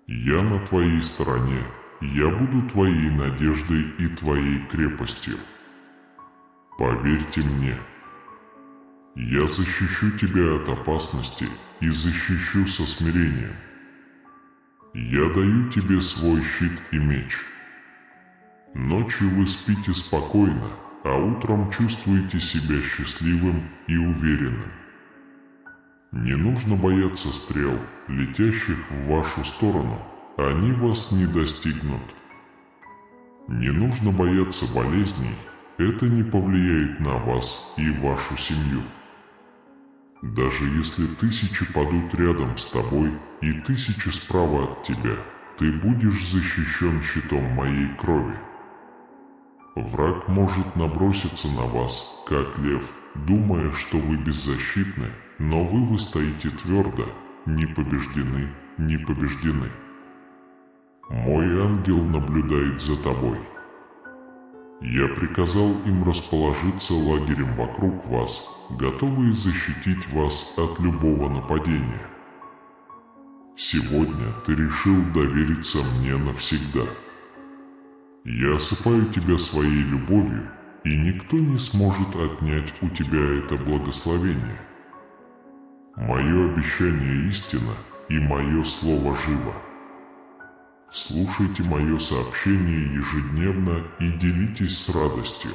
Я на твоей стороне, я буду твоей надеждой и твоей крепостью. Поверьте мне. Я защищу тебя от опасности и защищу со смирением. Я даю тебе свой щит и меч. Ночью вы спите спокойно, а утром чувствуете себя счастливым и уверенным. Не нужно бояться стрел, летящих в вашу сторону, они вас не достигнут. Не нужно бояться болезней, это не повлияет на вас и вашу семью. Даже если 1000 падут рядом с тобой и 1000 справа от тебя, ты будешь защищен щитом моей крови. Враг может наброситься на вас, как лев, думая, что вы беззащитны, но вы стоите твердо, не побеждены, не побеждены. Мой ангел наблюдает за тобой. Я приказал им расположиться лагерем вокруг вас, готовые защитить вас от любого нападения. Сегодня ты решил довериться мне навсегда. Я осыпаю тебя своей любовью, и никто не сможет отнять у тебя это благословение. Мое обещание истина, и мое слово живо. Слушайте мое сообщение ежедневно и делитесь с радостью.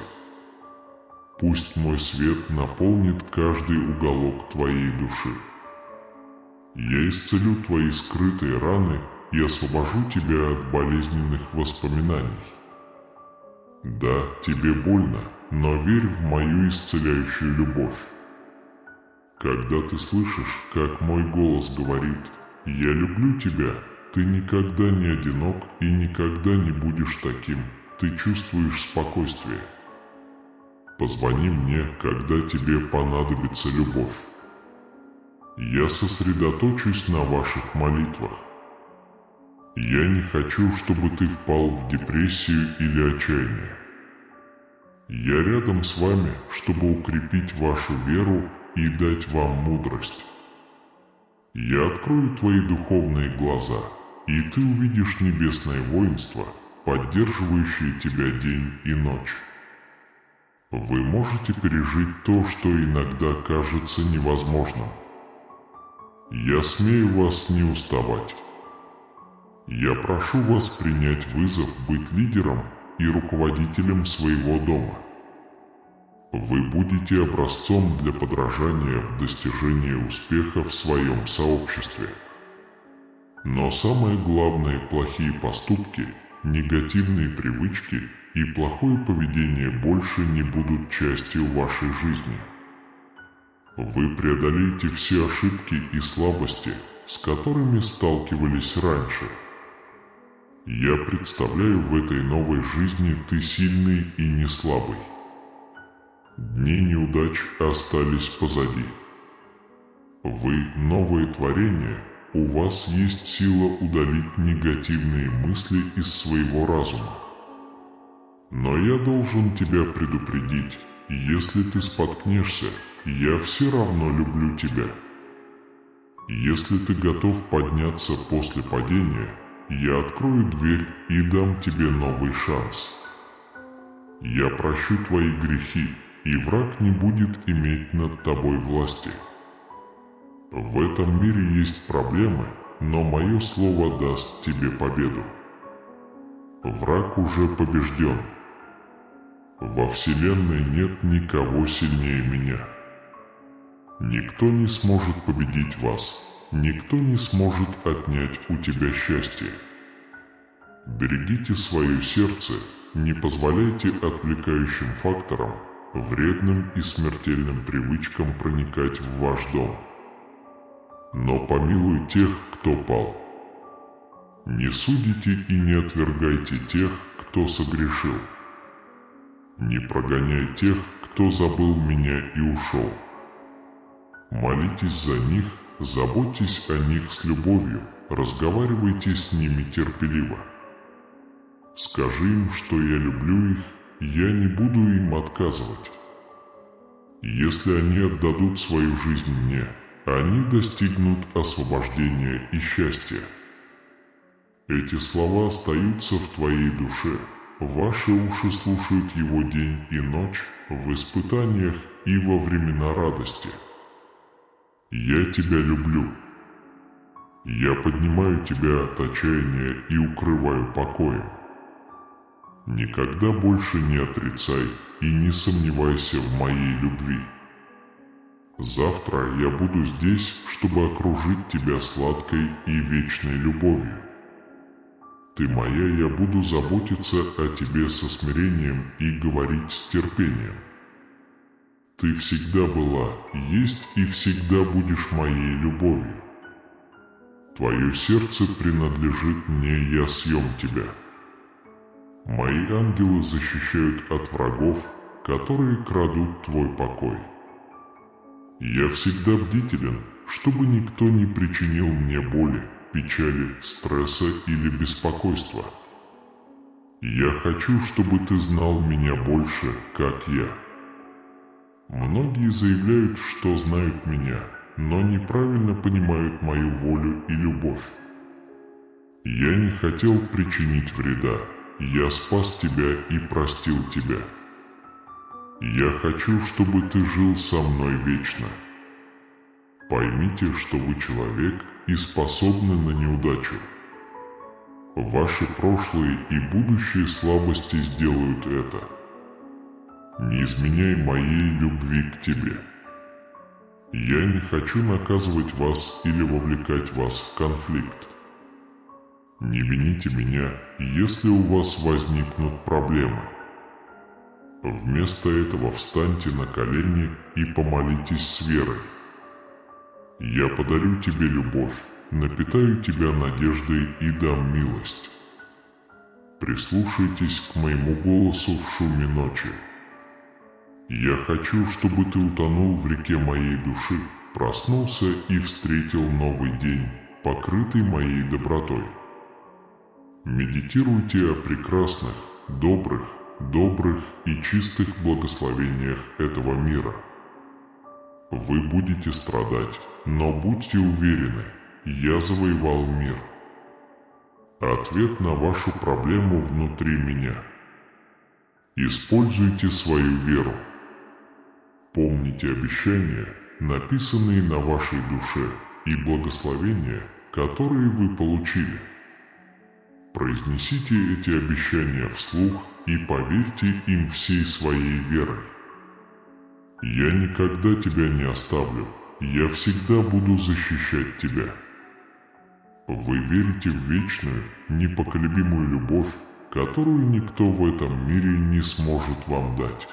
Пусть мой свет наполнит каждый уголок твоей души. Я исцелю твои скрытые раны и освобожу тебя от болезненных воспоминаний. Да, тебе больно, но верь в мою исцеляющую любовь. Когда ты слышишь, как мой голос говорит «Я люблю тебя», ты никогда не одинок и никогда не будешь таким, ты чувствуешь спокойствие. Позвони мне, когда тебе понадобится любовь. Я сосредоточусь на ваших молитвах. Я не хочу, чтобы ты впал в депрессию или отчаяние. Я рядом с вами, чтобы укрепить вашу веру и дать вам мудрость. Я открою твои духовные глаза, и ты увидишь небесное воинство, поддерживающее тебя день и ночь. Вы можете пережить то, что иногда кажется невозможным. Я смею вас не уставать. Я прошу вас принять вызов быть лидером и руководителем своего дома. Вы будете образцом для подражания в достижении успеха в своем сообществе. Но самое главное, плохие поступки, негативные привычки и плохое поведение больше не будут частью вашей жизни. Вы преодолеете все ошибки и слабости, с которыми сталкивались раньше. Я представляю, в этой новой жизни ты сильный и не слабый. Дни неудач остались позади. Вы новое творение, у вас есть сила удалить негативные мысли из своего разума. Но я должен тебя предупредить, если ты споткнешься, я все равно люблю тебя. Если ты готов подняться после падения, я открою дверь и дам тебе новый шанс. Я прощу твои грехи, и враг не будет иметь над тобой власти. В этом мире есть проблемы, но мое слово даст тебе победу. Враг уже побежден. Во Вселенной нет никого сильнее меня. Никто не сможет победить вас, никто не сможет отнять у тебя счастье. Берегите свое сердце, не позволяйте отвлекающим факторам, вредным и смертельным привычкам проникать в ваш дом. Но помилуй тех, кто пал. Не судите и не отвергайте тех, кто согрешил. Не прогоняй тех, кто забыл меня и ушел. Молитесь за них, заботьтесь о них с любовью, разговаривайте с ними терпеливо. Скажи им, что я люблю их, я не буду им отказывать. Если они отдадут свою жизнь мне, они достигнут освобождения и счастья. Эти слова остаются в твоей душе. Ваши уши слушают его день и ночь, в испытаниях и во времена радости. Я тебя люблю. Я поднимаю тебя от отчаяния и укрываю покоем. Никогда больше не отрицай и не сомневайся в моей любви. Завтра я буду здесь, чтобы окружить тебя сладкой и вечной любовью. Ты моя, я буду заботиться о тебе со смирением и говорить с терпением. Ты всегда была, есть и всегда будешь моей любовью. Твое сердце принадлежит мне, я съем тебя. Мои ангелы защищают от врагов, которые крадут твой покой. Я всегда бдителен, чтобы никто не причинил мне боли, печали, стресса или беспокойства. Я хочу, чтобы ты знал меня больше, как я. Многие заявляют, что знают меня, но неправильно понимают мою волю и любовь. Я не хотел причинить вреда, я спас тебя и простил тебя. Я хочу, чтобы ты жил со мной вечно. Поймите, что вы человек и способны на неудачу. Ваши прошлые и будущие слабости сделают это. Не изменяй моей любви к тебе. Я не хочу наказывать вас или вовлекать вас в конфликт. Не вините меня, если у вас возникнут проблемы. Вместо этого встаньте на колени и помолитесь с верой. Я подарю тебе любовь, напитаю тебя надеждой и дам милость. Прислушайтесь к моему голосу в шуме ночи. Я хочу, чтобы ты утонул в реке моей души, проснулся и встретил новый день, покрытый моей добротой. Медитируйте о прекрасных, добрых и чистых благословениях этого мира. Вы будете страдать, но будьте уверены, я завоевал мир. Ответ на вашу проблему внутри меня. Используйте свою веру. Помните обещания, написанные на вашей душе, и благословения, которые вы получили. Произнесите эти обещания вслух и поверьте им всей своей верой. Я никогда тебя не оставлю, я всегда буду защищать тебя. Вы верите в вечную, непоколебимую любовь, которую никто в этом мире не сможет вам дать.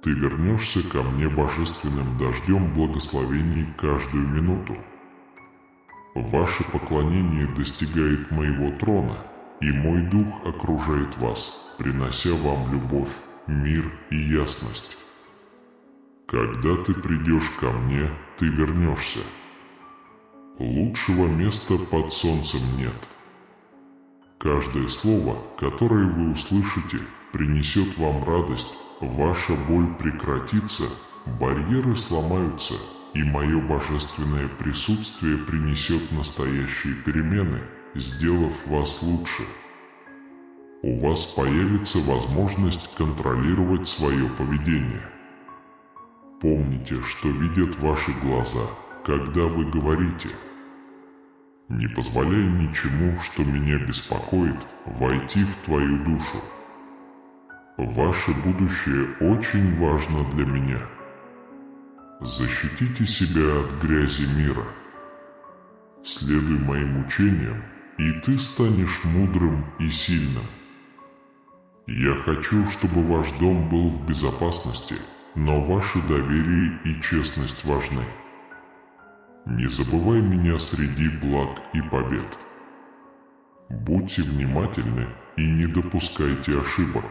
Ты вернешься ко мне божественным дождем благословений каждую минуту. Ваше поклонение достигает моего трона, и мой дух окружает вас, принося вам любовь, мир и ясность. Когда ты придешь ко мне, ты вернешься. Лучшего места под солнцем нет. Каждое слово, которое вы услышите, принесет вам радость, ваша боль прекратится, барьеры сломаются, и мое божественное присутствие принесет настоящие перемены, сделав вас лучше. У вас появится возможность контролировать свое поведение. Помните, что видят ваши глаза, когда вы говорите: «Не позволяй ничему, что меня беспокоит, войти в твою душу. Ваше будущее очень важно для меня. Защитите себя от грязи мира. Следуй моим учениям, и ты станешь мудрым и сильным. Я хочу, чтобы ваш дом был в безопасности, но ваше доверие и честность важны. Не забывай меня среди благ и побед. Будьте внимательны и не допускайте ошибок.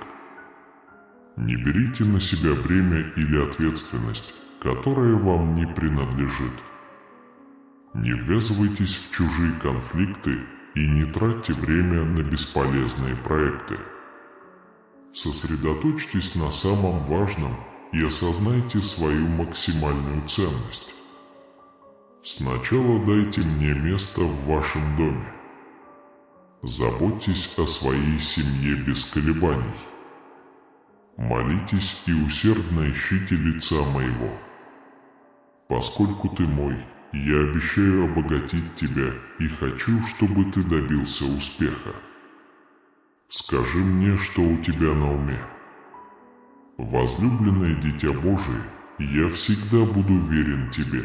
Не берите на себя бремя или ответственность, которая вам не принадлежит. Не ввязывайтесь в чужие конфликты и не тратьте время на бесполезные проекты. Сосредоточьтесь на самом важном и осознайте свою максимальную ценность. Сначала дайте мне место в вашем доме. Заботьтесь о своей семье без колебаний. Молитесь и усердно ищите лица моего. Поскольку ты мой, я обещаю обогатить тебя и хочу, чтобы ты добился успеха. Скажи мне, что у тебя на уме. Возлюбленное Дитя Божие, я всегда буду верен тебе.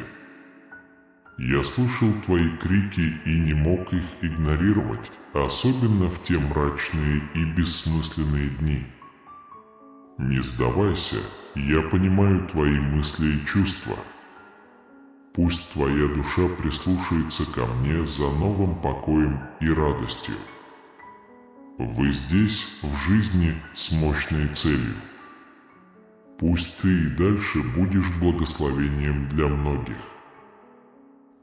Я слышал твои крики и не мог их игнорировать, особенно в те мрачные и бессмысленные дни. Не сдавайся, я понимаю твои мысли и чувства. Пусть твоя душа прислушается ко мне за новым покоем и радостью. Вы здесь, в жизни, с мощной целью. Пусть ты и дальше будешь благословением для многих.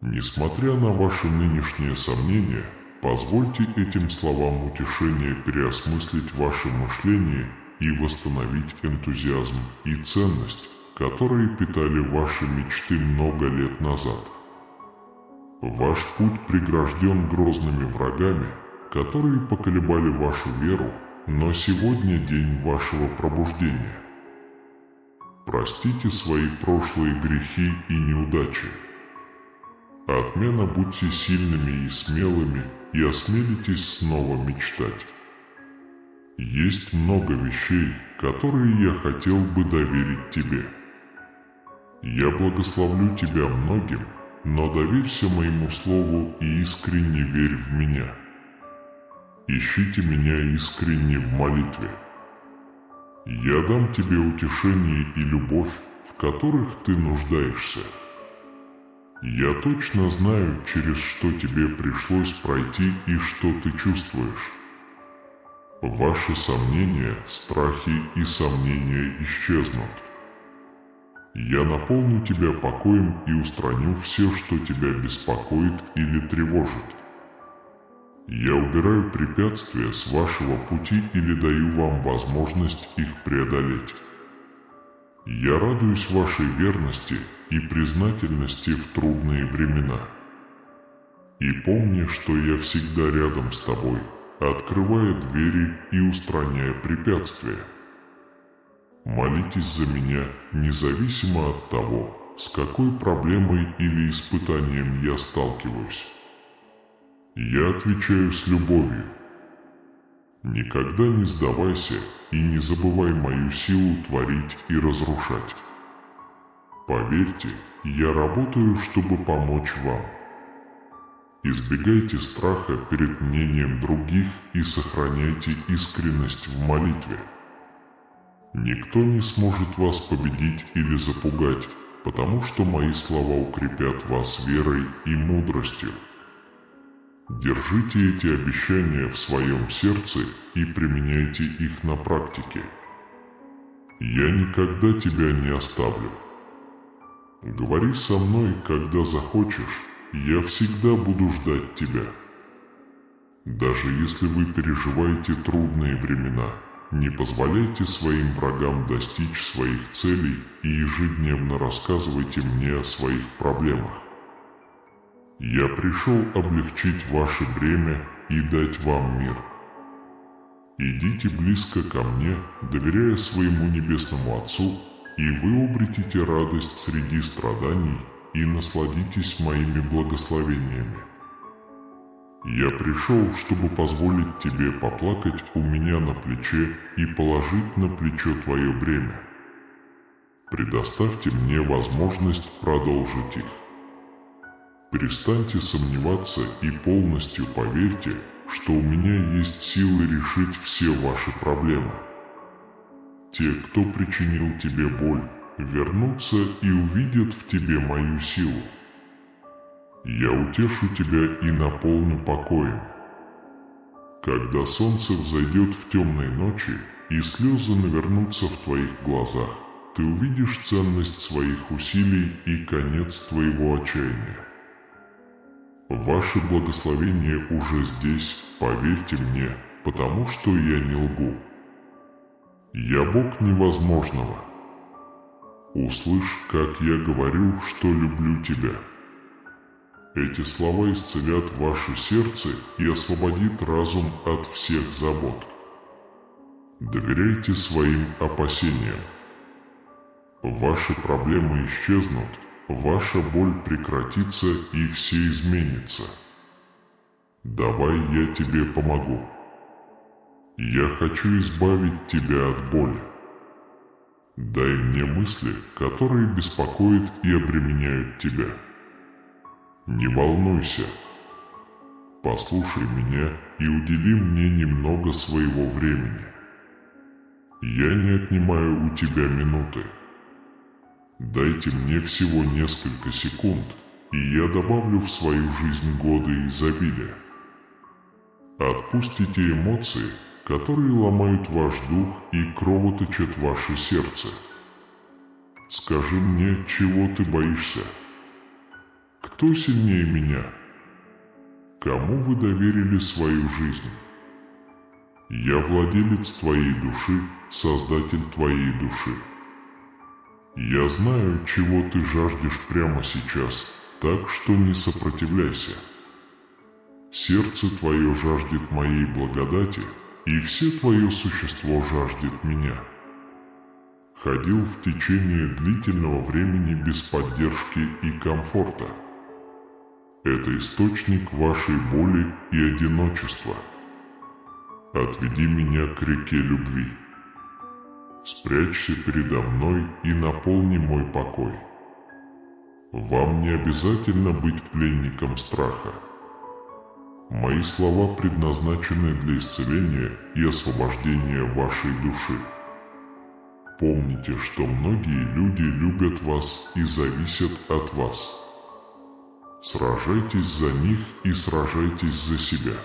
Несмотря на ваши нынешние сомнения, позвольте этим словам утешения переосмыслить ваше мышление и восстановить энтузиазм и ценность, которые питали ваши мечты много лет назад. Ваш путь прегражден грозными врагами, которые поколебали вашу веру, но сегодня день вашего пробуждения. Простите свои прошлые грехи и неудачи. Отменно будьте сильными и смелыми и осмелитесь снова мечтать. Есть много вещей, которые я хотел бы доверить тебе. Я благословлю тебя многим, но доверься моему слову и искренне верь в меня. Ищите меня искренне в молитве. Я дам тебе утешение и любовь, в которых ты нуждаешься. Я точно знаю, через что тебе пришлось пройти и что ты чувствуешь. Ваши сомнения, страхи и сомнения исчезнут. Я наполню тебя покоем и устраню все, что тебя беспокоит или тревожит. Я убираю препятствия с вашего пути или даю вам возможность их преодолеть. Я радуюсь вашей верности и признательности в трудные времена. И помни, что я всегда рядом с тобой, открывая двери и устраняя препятствия. Молитесь за меня, независимо от того, с какой проблемой или испытанием я сталкиваюсь. Я отвечаю с любовью. Никогда не сдавайся и не забывай мою силу творить и разрушать. Поверьте, я работаю, чтобы помочь вам. Избегайте страха перед мнением других и сохраняйте искренность в молитве. Никто не сможет вас победить или запугать, потому что мои слова укрепят вас верой и мудростью. Держите эти обещания в своем сердце и применяйте их на практике. Я никогда тебя не оставлю. Говори со мной, когда захочешь, я всегда буду ждать тебя. Даже если вы переживаете трудные времена, не позволяйте своим врагам достичь своих целей и ежедневно рассказывайте мне о своих проблемах. Я пришел облегчить ваше бремя и дать вам мир. Идите близко ко мне, доверяя своему Небесному Отцу, и вы обретите радость среди страданий и насладитесь моими благословениями. Я пришел, чтобы позволить тебе поплакать у меня на плече и положить на плечо твое бремя. Предоставьте мне возможность продолжить их. Перестаньте сомневаться и полностью поверьте, что у меня есть силы решить все ваши проблемы. Те, кто причинил тебе боль, вернутся и увидят в тебе мою силу. Я утешу тебя и наполню покоем. Когда солнце взойдет в темной ночи и слезы навернутся в твоих глазах, ты увидишь ценность своих усилий и конец твоего отчаяния. Ваше благословение уже здесь, поверьте мне, потому что я не лгу. Я Бог невозможного. Услышь, как я говорю, что люблю тебя. Эти слова исцелят ваше сердце и освободит разум от всех забот. Доверяйте своим опасениям. Ваши проблемы исчезнут, ваша боль прекратится и все изменится. Давай я тебе помогу. Я хочу избавить тебя от боли. Дай мне мысли, которые беспокоят и обременяют тебя. Не волнуйся. Послушай меня и удели мне немного своего времени. Я не отнимаю у тебя минуты. Дайте мне всего несколько секунд, и я добавлю в свою жизнь годы изобилия. Отпустите эмоции, которые ломают ваш дух и кровоточат ваше сердце. Скажи мне, чего ты боишься? Кто сильнее меня? Кому вы доверили свою жизнь? Я владелец твоей души, создатель твоей души. Я знаю, чего ты жаждешь прямо сейчас, так что не сопротивляйся. Сердце твое жаждет моей благодати, и все твое существо жаждет меня. Ходил в течение длительного времени без поддержки и комфорта. Это источник вашей боли и одиночества. Отведи меня к реке любви. Спрячься передо мной и наполни мой покой. Вам не обязательно быть пленником страха. Мои слова предназначены для исцеления и освобождения вашей души. Помните, что многие люди любят вас и зависят от вас. Сражайтесь за них и сражайтесь за себя.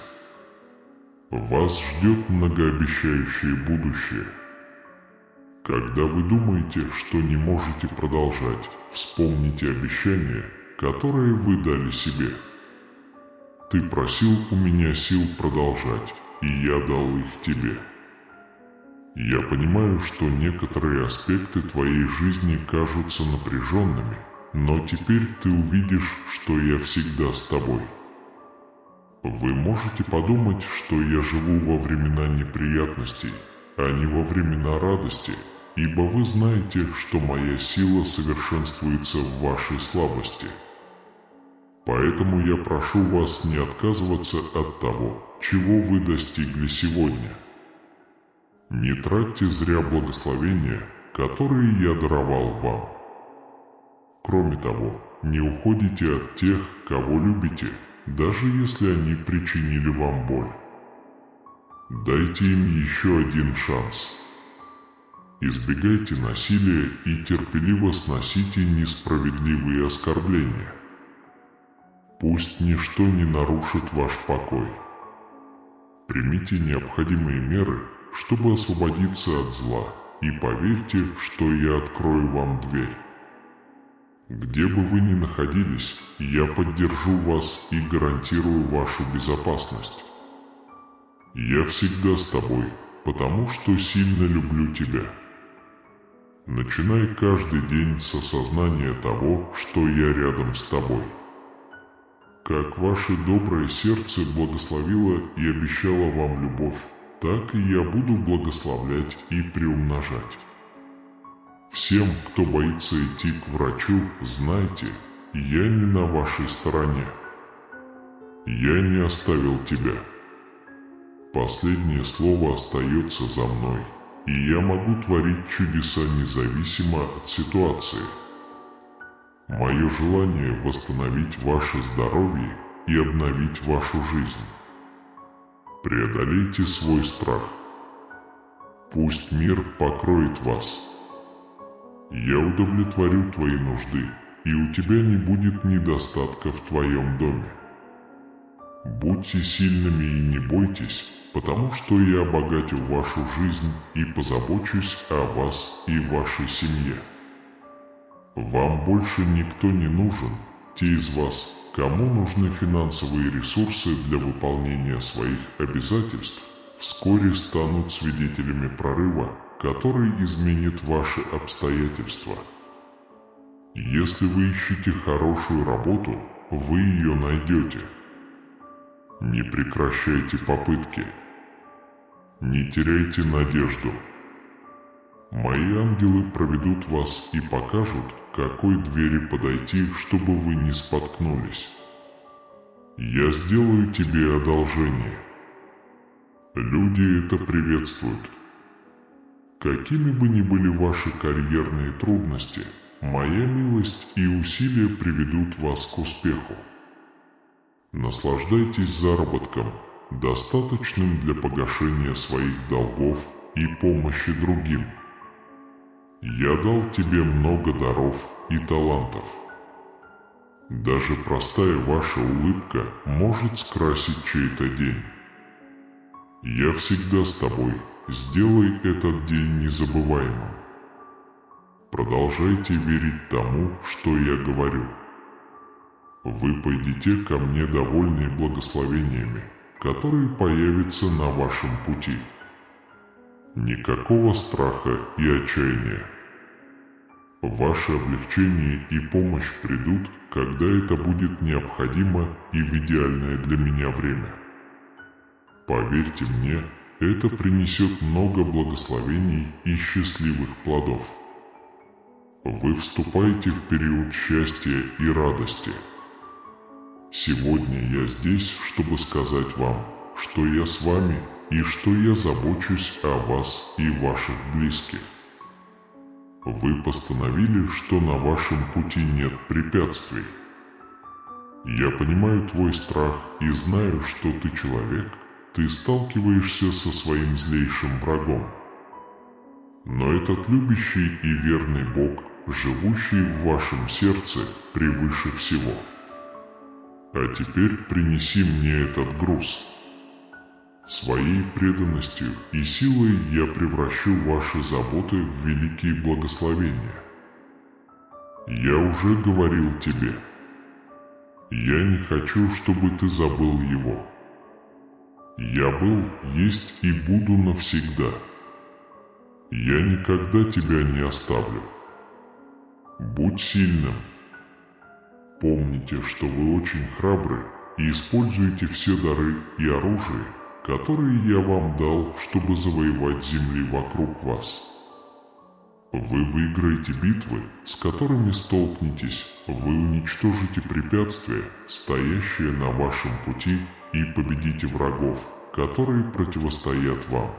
Вас ждет многообещающее будущее. Когда вы думаете, что не можете продолжать, вспомните обещания, которые вы дали себе. Ты просил у меня сил продолжать, и я дал их тебе. Я понимаю, что некоторые аспекты твоей жизни кажутся напряженными, но теперь ты увидишь, что я всегда с тобой. Вы можете подумать, что я живу во времена неприятностей, а не во времена радости, ибо вы знаете, что моя сила совершенствуется в вашей слабости. Поэтому я прошу вас не отказываться от того, чего вы достигли сегодня. Не тратьте зря благословения, которые я даровал вам. Кроме того, не уходите от тех, кого любите, даже если они причинили вам боль. Дайте им еще один шанс. Избегайте насилия и терпеливо сносите несправедливые оскорбления. Пусть ничто не нарушит ваш покой. Примите необходимые меры, чтобы освободиться от зла, и поверьте, что я открою вам дверь. Где бы вы ни находились, я поддержу вас и гарантирую вашу безопасность. Я всегда с тобой, потому что сильно люблю тебя. Начинай каждый день с осознания того, что я рядом с тобой. Как ваше доброе сердце благословило и обещало вам любовь, так и я буду благословлять и приумножать. Всем, кто боится идти к врачу, знайте, я не на вашей стороне. Я не оставил тебя. Последнее слово остается за мной, и я могу творить чудеса независимо от ситуации. Мое желание восстановить ваше здоровье и обновить вашу жизнь. Преодолейте свой страх. Пусть мир покроет вас. Я удовлетворю твои нужды, и у тебя не будет недостатка в твоем доме. Будьте сильными и не бойтесь, потому что я обогатю вашу жизнь и позабочусь о вас и вашей семье. Вам больше никто не нужен. Те из вас, кому нужны финансовые ресурсы для выполнения своих обязательств, вскоре станут свидетелями прорыва, который изменит ваши обстоятельства. Если вы ищете хорошую работу, вы ее найдете. Не прекращайте попытки. Не теряйте надежду. Мои ангелы проведут вас и покажут, к какой двери подойти, чтобы вы не споткнулись. Я сделаю тебе одолжение. Люди это приветствуют. Какими бы ни были ваши карьерные трудности, моя милость и усилия приведут вас к успеху. Наслаждайтесь заработком, достаточным для погашения своих долгов и помощи другим. Я дал тебе много даров и талантов. Даже простая ваша улыбка может скрасить чей-то день. Я всегда с тобой. Сделай этот день незабываемым. Продолжайте верить тому, что я говорю. Вы пойдете ко мне довольные благословениями, которые появятся на вашем пути. Никакого страха и отчаяния. Ваше облегчение и помощь придут, когда это будет необходимо и в идеальное для меня время. Поверьте мне, это принесет много благословений и счастливых плодов. Вы вступаете в период счастья и радости. Сегодня я здесь, чтобы сказать вам, что я с вами и что я забочусь о вас и ваших близких. Вы постановили, что на вашем пути нет препятствий. Я понимаю твой страх и знаю, что ты человек, ты сталкиваешься со своим злейшим врагом. Но этот любящий и верный Бог, живущий в вашем сердце, превыше всего. А теперь принеси мне этот груз. Своей преданностью и силой я превращу ваши заботы в великие благословения. Я уже говорил тебе. Я не хочу, чтобы ты забыл его. Я был, есть и буду навсегда. Я никогда тебя не оставлю. Будь сильным. Помните, что вы очень храбры и используете все дары и оружие, которые я вам дал, чтобы завоевать земли вокруг вас. Вы выиграете битвы, с которыми столкнетесь, вы уничтожите препятствия, стоящие на вашем пути, и победите врагов, которые противостоят вам.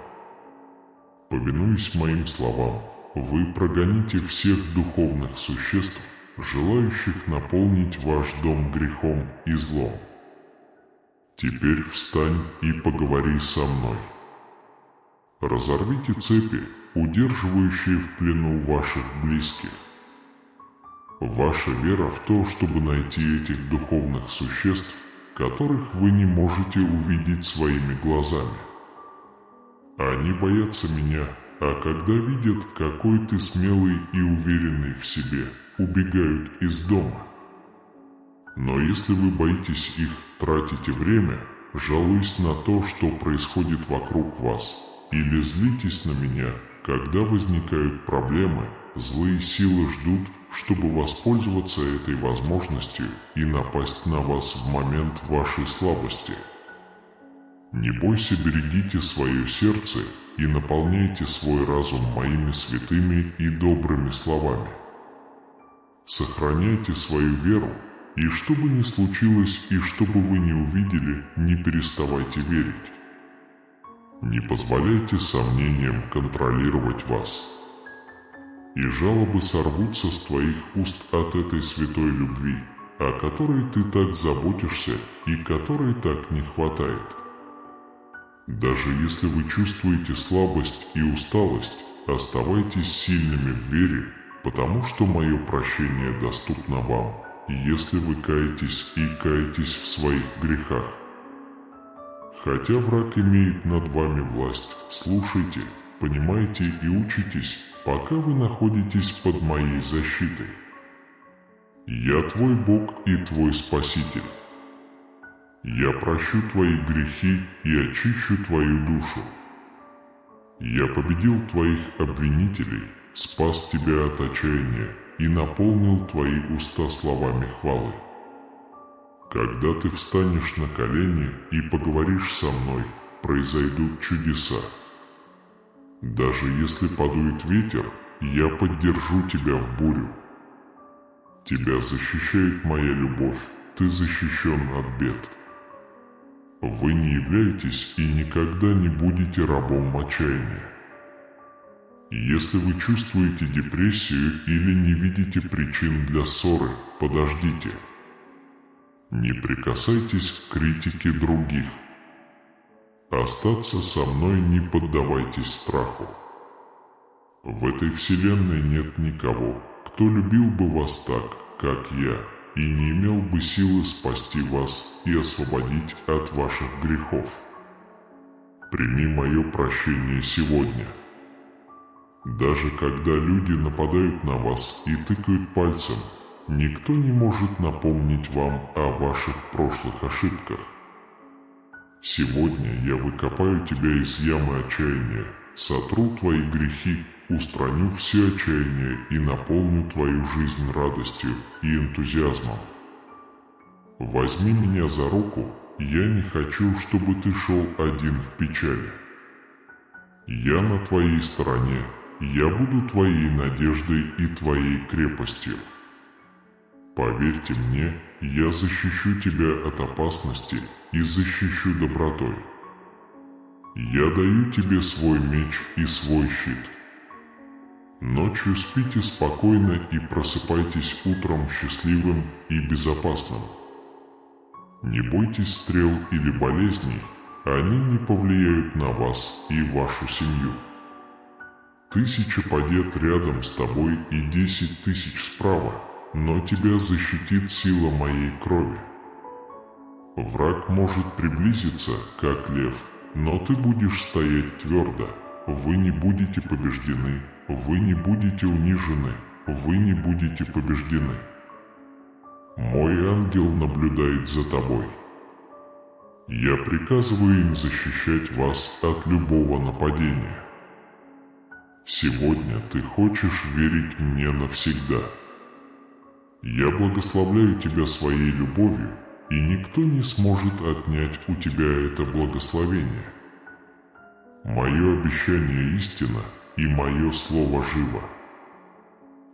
Повинуясь моим словам, вы прогоните всех духовных существ, желающих наполнить ваш дом грехом и злом. Теперь встань и поговори со мной. Разорвите цепи, удерживающие в плену ваших близких. Ваша вера в то, чтобы найти этих духовных существ, которых вы не можете увидеть своими глазами. Они боятся меня, а когда видят, какой ты смелый и уверенный в себе, убегают из дома. Но если вы боитесь их, тратите время, жалуясь на то, что происходит вокруг вас, или злитесь на меня, когда возникают проблемы, злые силы ждут, чтобы воспользоваться этой возможностью и напасть на вас в момент вашей слабости. Не бойся, берегите свое сердце и наполняйте свой разум моими святыми и добрыми словами. Сохраняйте свою веру, и что бы ни случилось, и что бы вы ни увидели, не переставайте верить. Не позволяйте сомнениям контролировать вас. И жалобы сорвутся с твоих уст от этой святой любви, о которой ты так заботишься и которой так не хватает. Даже если вы чувствуете слабость и усталость, оставайтесь сильными в вере, потому что мое прощение доступно вам, если вы каетесь и каетесь в своих грехах. Хотя враг имеет над вами власть, слушайте, понимайте и учитесь, пока вы находитесь под моей защитой. Я твой Бог и твой Спаситель. Я прощу твои грехи и очищу твою душу. Я победил твоих обвинителей, спас тебя от отчаяния и наполнил твои уста словами хвалы. Когда ты встанешь на колени и поговоришь со мной, произойдут чудеса. Даже если подует ветер, я поддержу тебя в бурю. Тебя защищает моя любовь, ты защищен от бед. Вы не являетесь и никогда не будете рабом отчаяния. Если вы чувствуете депрессию или не видите причин для ссоры, подождите. Не прикасайтесь к критике других. Остаться со мной не поддавайтесь страху. В этой вселенной нет никого, кто любил бы вас так, как я, и не имел бы силы спасти вас и освободить от ваших грехов. Прими мое прощение сегодня. Даже когда люди нападают на вас и тыкают пальцем, никто не может напомнить вам о ваших прошлых ошибках. Сегодня я выкопаю тебя из ямы отчаяния, сотру твои грехи, устраню все отчаяния и наполню твою жизнь радостью и энтузиазмом. Возьми меня за руку, я не хочу, чтобы ты шел один в печали. Я на твоей стороне, я буду твоей надеждой и твоей крепостью. Поверьте мне, я защищу тебя от опасности и защищу добротой. Я даю тебе свой меч и свой щит. Ночью спите спокойно и просыпайтесь утром счастливым и безопасным. Не бойтесь стрел или болезней, они не повлияют на вас и вашу семью. 1000 побед рядом с тобой и 10 000 справа, но тебя защитит сила моей крови. Враг может приблизиться, как лев, но ты будешь стоять твердо. Вы не будете побеждены, вы не будете унижены, вы не будете побеждены. Мой ангел наблюдает за тобой. Я приказываю им защищать вас от любого нападения. Сегодня ты хочешь верить мне навсегда. Я благословляю тебя своей любовью, и никто не сможет отнять у тебя это благословение. Мое обещание истина, и мое слово живо.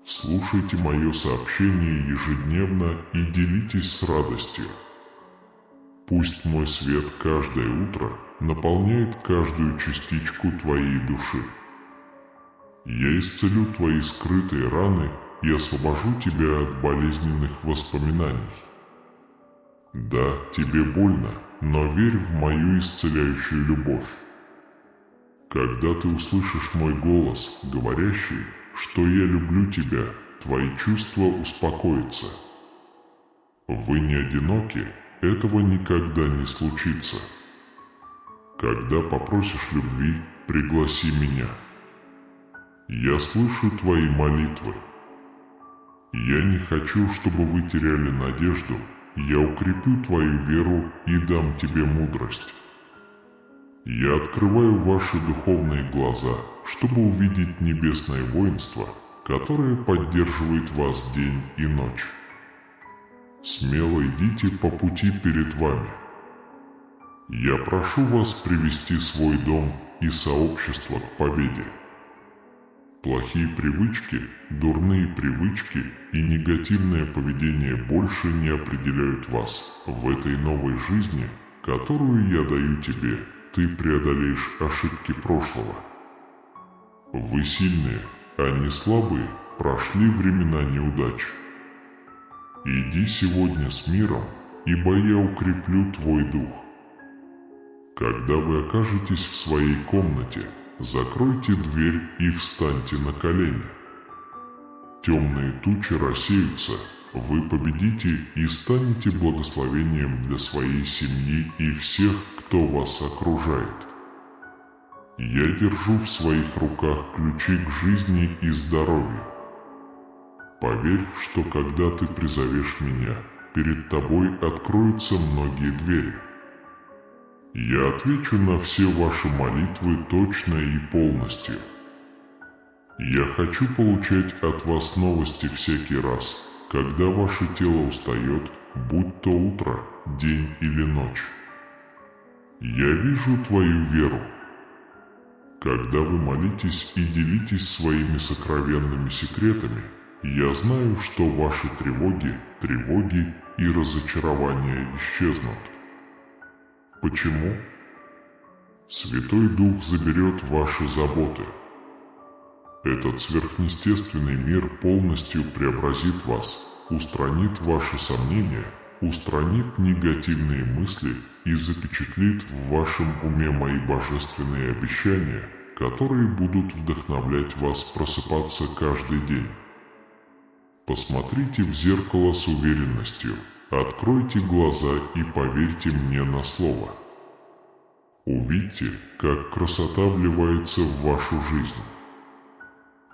Слушайте мое сообщение ежедневно и делитесь с радостью. Пусть мой свет каждое утро наполняет каждую частичку твоей души. Я исцелю твои скрытые раны и освобожу тебя от болезненных воспоминаний. Да, тебе больно, но верь в мою исцеляющую любовь. Когда ты услышишь мой голос, говорящий, что я люблю тебя, твои чувства успокоятся. Вы не одиноки, этого никогда не случится. Когда попросишь любви, пригласи меня. Я слышу твои молитвы. Я не хочу, чтобы вы теряли надежду. Я укреплю твою веру и дам тебе мудрость. Я открываю ваши духовные глаза, чтобы увидеть небесное воинство, которое поддерживает вас день и ночь. Смело идите по пути перед вами. Я прошу вас привести свой дом и сообщество к победе. Плохие привычки, дурные привычки и негативное поведение больше не определяют вас. В этой новой жизни, которую я даю тебе, ты преодолеешь ошибки прошлого. Вы сильные, а не слабые, прошли времена неудач. Иди сегодня с миром, ибо я укреплю твой дух. Когда вы окажетесь в своей комнате, закройте дверь и встаньте на колени. Темные тучи рассеются, вы победите и станете благословением для своей семьи и всех, кто вас окружает. Я держу в своих руках ключи к жизни и здоровью. Поверь, что когда ты призовешь меня, перед тобой откроются многие двери. Я отвечу на все ваши молитвы точно и полностью. Я хочу получать от вас новости всякий раз, когда ваше тело устает, будь то утро, день или ночь. Я вижу твою веру. Когда вы молитесь и делитесь своими сокровенными секретами, я знаю, что ваши тревоги и разочарования исчезнут. Почему? Святой Дух заберет ваши заботы. Этот сверхъестественный мир полностью преобразит вас, устранит ваши сомнения, устранит негативные мысли и запечатлит в вашем уме мои божественные обещания, которые будут вдохновлять вас просыпаться каждый день. Посмотрите в зеркало с уверенностью, откройте глаза и поверьте мне на слово. Увидьте, как красота вливается в вашу жизнь.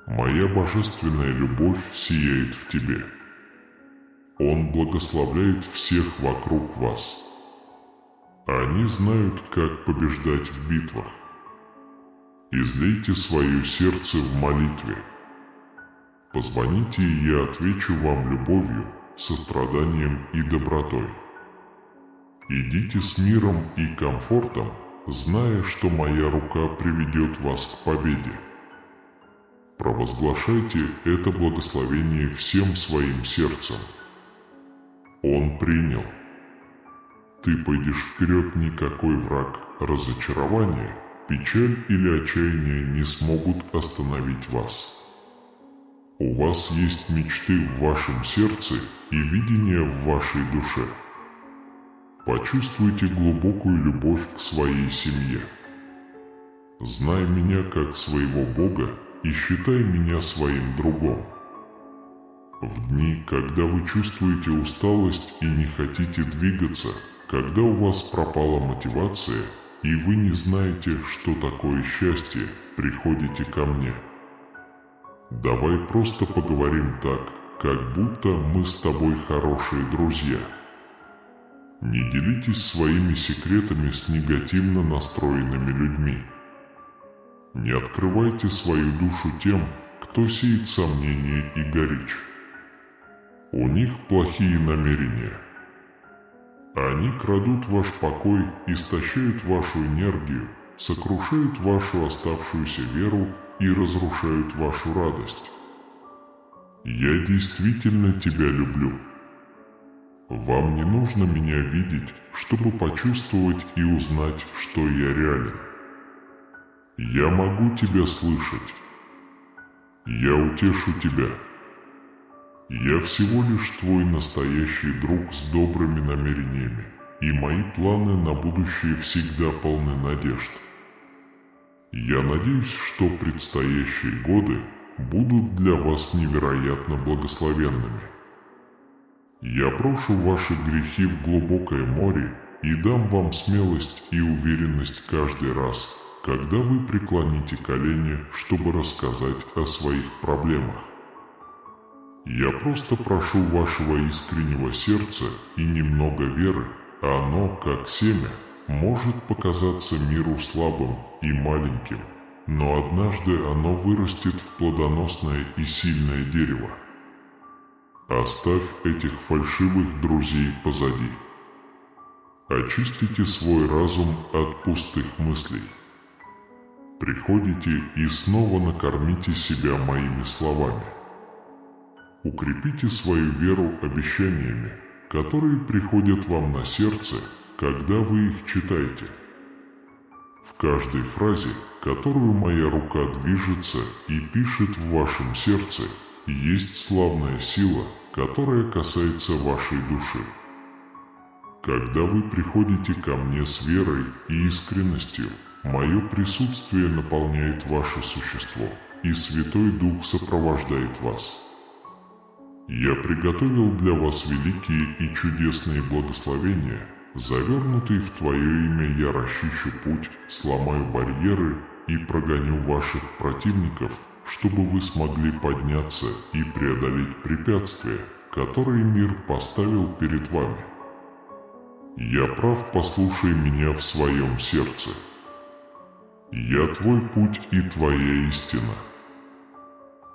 Моя божественная любовь сияет в тебе. Он благословляет всех вокруг вас. Они знают, как побеждать в битвах. Излейте свое сердце в молитве. Позвоните, и я отвечу вам любовью, состраданием и добротой. Идите с миром и комфортом, зная, что моя рука приведет вас к победе. Провозглашайте это благословение всем своим сердцем. Он принял. Ты пойдешь вперед, никакой враг, разочарование, печаль или отчаяние не смогут остановить вас. У вас есть мечты в вашем сердце и видение в вашей душе. Почувствуйте глубокую любовь к своей семье. Знай меня как своего Бога и считай меня своим другом. В дни, когда вы чувствуете усталость и не хотите двигаться, когда у вас пропала мотивация и вы не знаете, что такое счастье, приходите ко мне. Давай просто поговорим так, как будто мы с тобой хорошие друзья. Не делитесь своими секретами с негативно настроенными людьми. Не открывайте свою душу тем, кто сеет сомнения и горечь. У них плохие намерения. Они крадут ваш покой, истощают вашу энергию, сокрушают вашу оставшуюся веру и разрушают вашу радость. Я действительно тебя люблю. Вам не нужно меня видеть, чтобы почувствовать и узнать, что я реален. Я могу тебя слышать. Я утешу тебя. Я всего лишь твой настоящий друг с добрыми намерениями, и мои планы на будущее всегда полны надежд. Я надеюсь, что предстоящие годы будут для вас невероятно благословенными. Я брошу ваши грехи в глубокое море и дам вам смелость и уверенность каждый раз, когда вы преклоните колени, чтобы рассказать о своих проблемах. Я просто прошу вашего искреннего сердца и немного веры, а оно, как семя, может показаться миру слабым и маленьким, но однажды оно вырастет в плодоносное и сильное дерево. Оставь этих фальшивых друзей позади. Очистите свой разум от пустых мыслей. приходите и снова накормите себя моими словами. Укрепите свою веру обещаниями, которые приходят вам на сердце, когда вы их читаете. В каждой фразе, которую моя рука движется и пишет в вашем сердце, есть славная сила, которая касается вашей души. Когда вы приходите ко мне с верой и искренностью, мое присутствие наполняет ваше существо, и Святой Дух сопровождает вас. Я приготовил для вас великие и чудесные благословения. Завернутый в Твое имя я расчищу путь, сломаю барьеры и прогоню ваших противников, чтобы вы смогли подняться и преодолеть препятствия, которые мир поставил перед вами. Я прав, послушай меня в своем сердце. Я Твой путь и Твоя истина.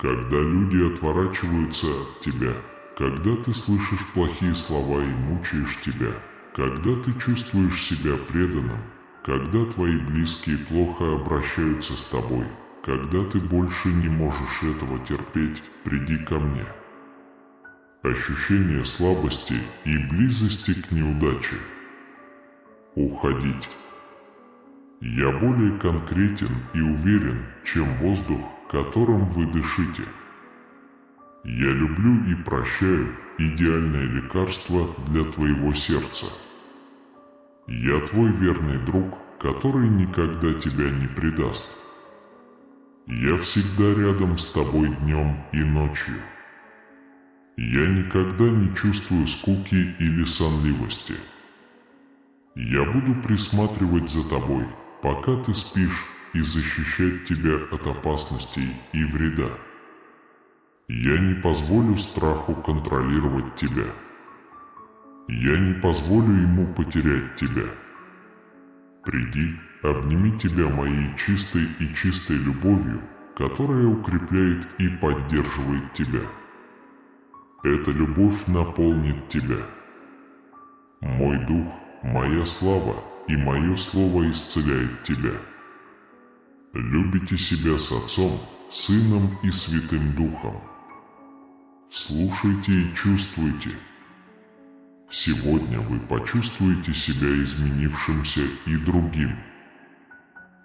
Когда люди отворачиваются от Тебя, когда ты слышишь плохие слова и мучаешь тебя, когда ты чувствуешь себя преданным, когда твои близкие плохо обращаются с тобой, когда ты больше не можешь этого терпеть, приди ко мне. Ощущение слабости и близости к неудаче. Уходить. Я более конкретен и уверен, чем воздух, которым вы дышите. Я люблю и прощаю идеальное лекарство для твоего сердца. Я твой верный друг, который никогда тебя не предаст. Я всегда рядом с тобой днем и ночью. Я никогда не чувствую скуки или сонливости. Я буду присматривать за тобой, пока ты спишь, и защищать тебя от опасностей и вреда. Я не позволю страху контролировать тебя. Я не позволю ему потерять тебя. Приди, обними тебя моей чистой и чистой любовью, которая укрепляет и поддерживает тебя. Эта любовь наполнит тебя. Мой дух, моя слава и мое слово исцеляет тебя. Любите себя с Отцом, Сыном и Святым Духом. Слушайте и чувствуйте. Сегодня вы почувствуете себя изменившимся и другим.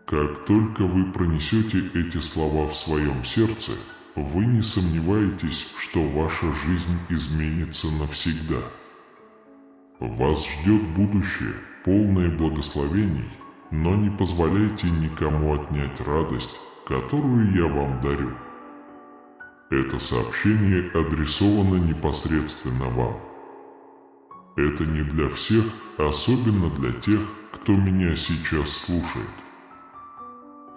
Как только вы пронесете эти слова в своем сердце, вы не сомневаетесь, что ваша жизнь изменится навсегда. Вас ждет будущее, полное благословений, но не позволяйте никому отнять радость, которую я вам дарю. Это сообщение адресовано непосредственно вам. Это не для всех, особенно для тех, кто меня сейчас слушает.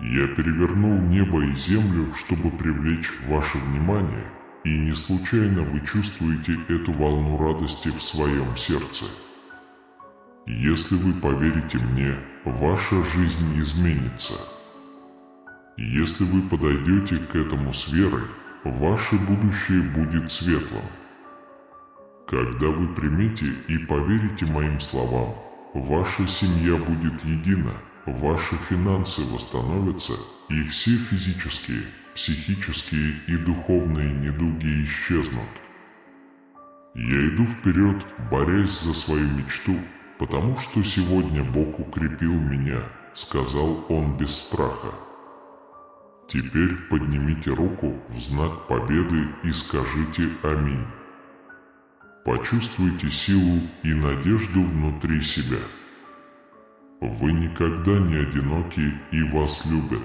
Я перевернул небо и землю, чтобы привлечь ваше внимание, и не случайно вы чувствуете эту волну радости в своем сердце. Если вы поверите мне, ваша жизнь изменится. Если вы подойдете к этому с верой, ваше будущее будет светлым. Когда вы примете и поверите моим словам, ваша семья будет едина, ваши финансы восстановятся, и все физические, психические и духовные недуги исчезнут. Я иду вперед, борясь за свою мечту, потому что сегодня Бог укрепил меня, сказал Он без страха. Теперь поднимите руку в знак победы и скажите «Аминь». Почувствуйте силу и надежду внутри себя. Вы никогда не одиноки и вас любят.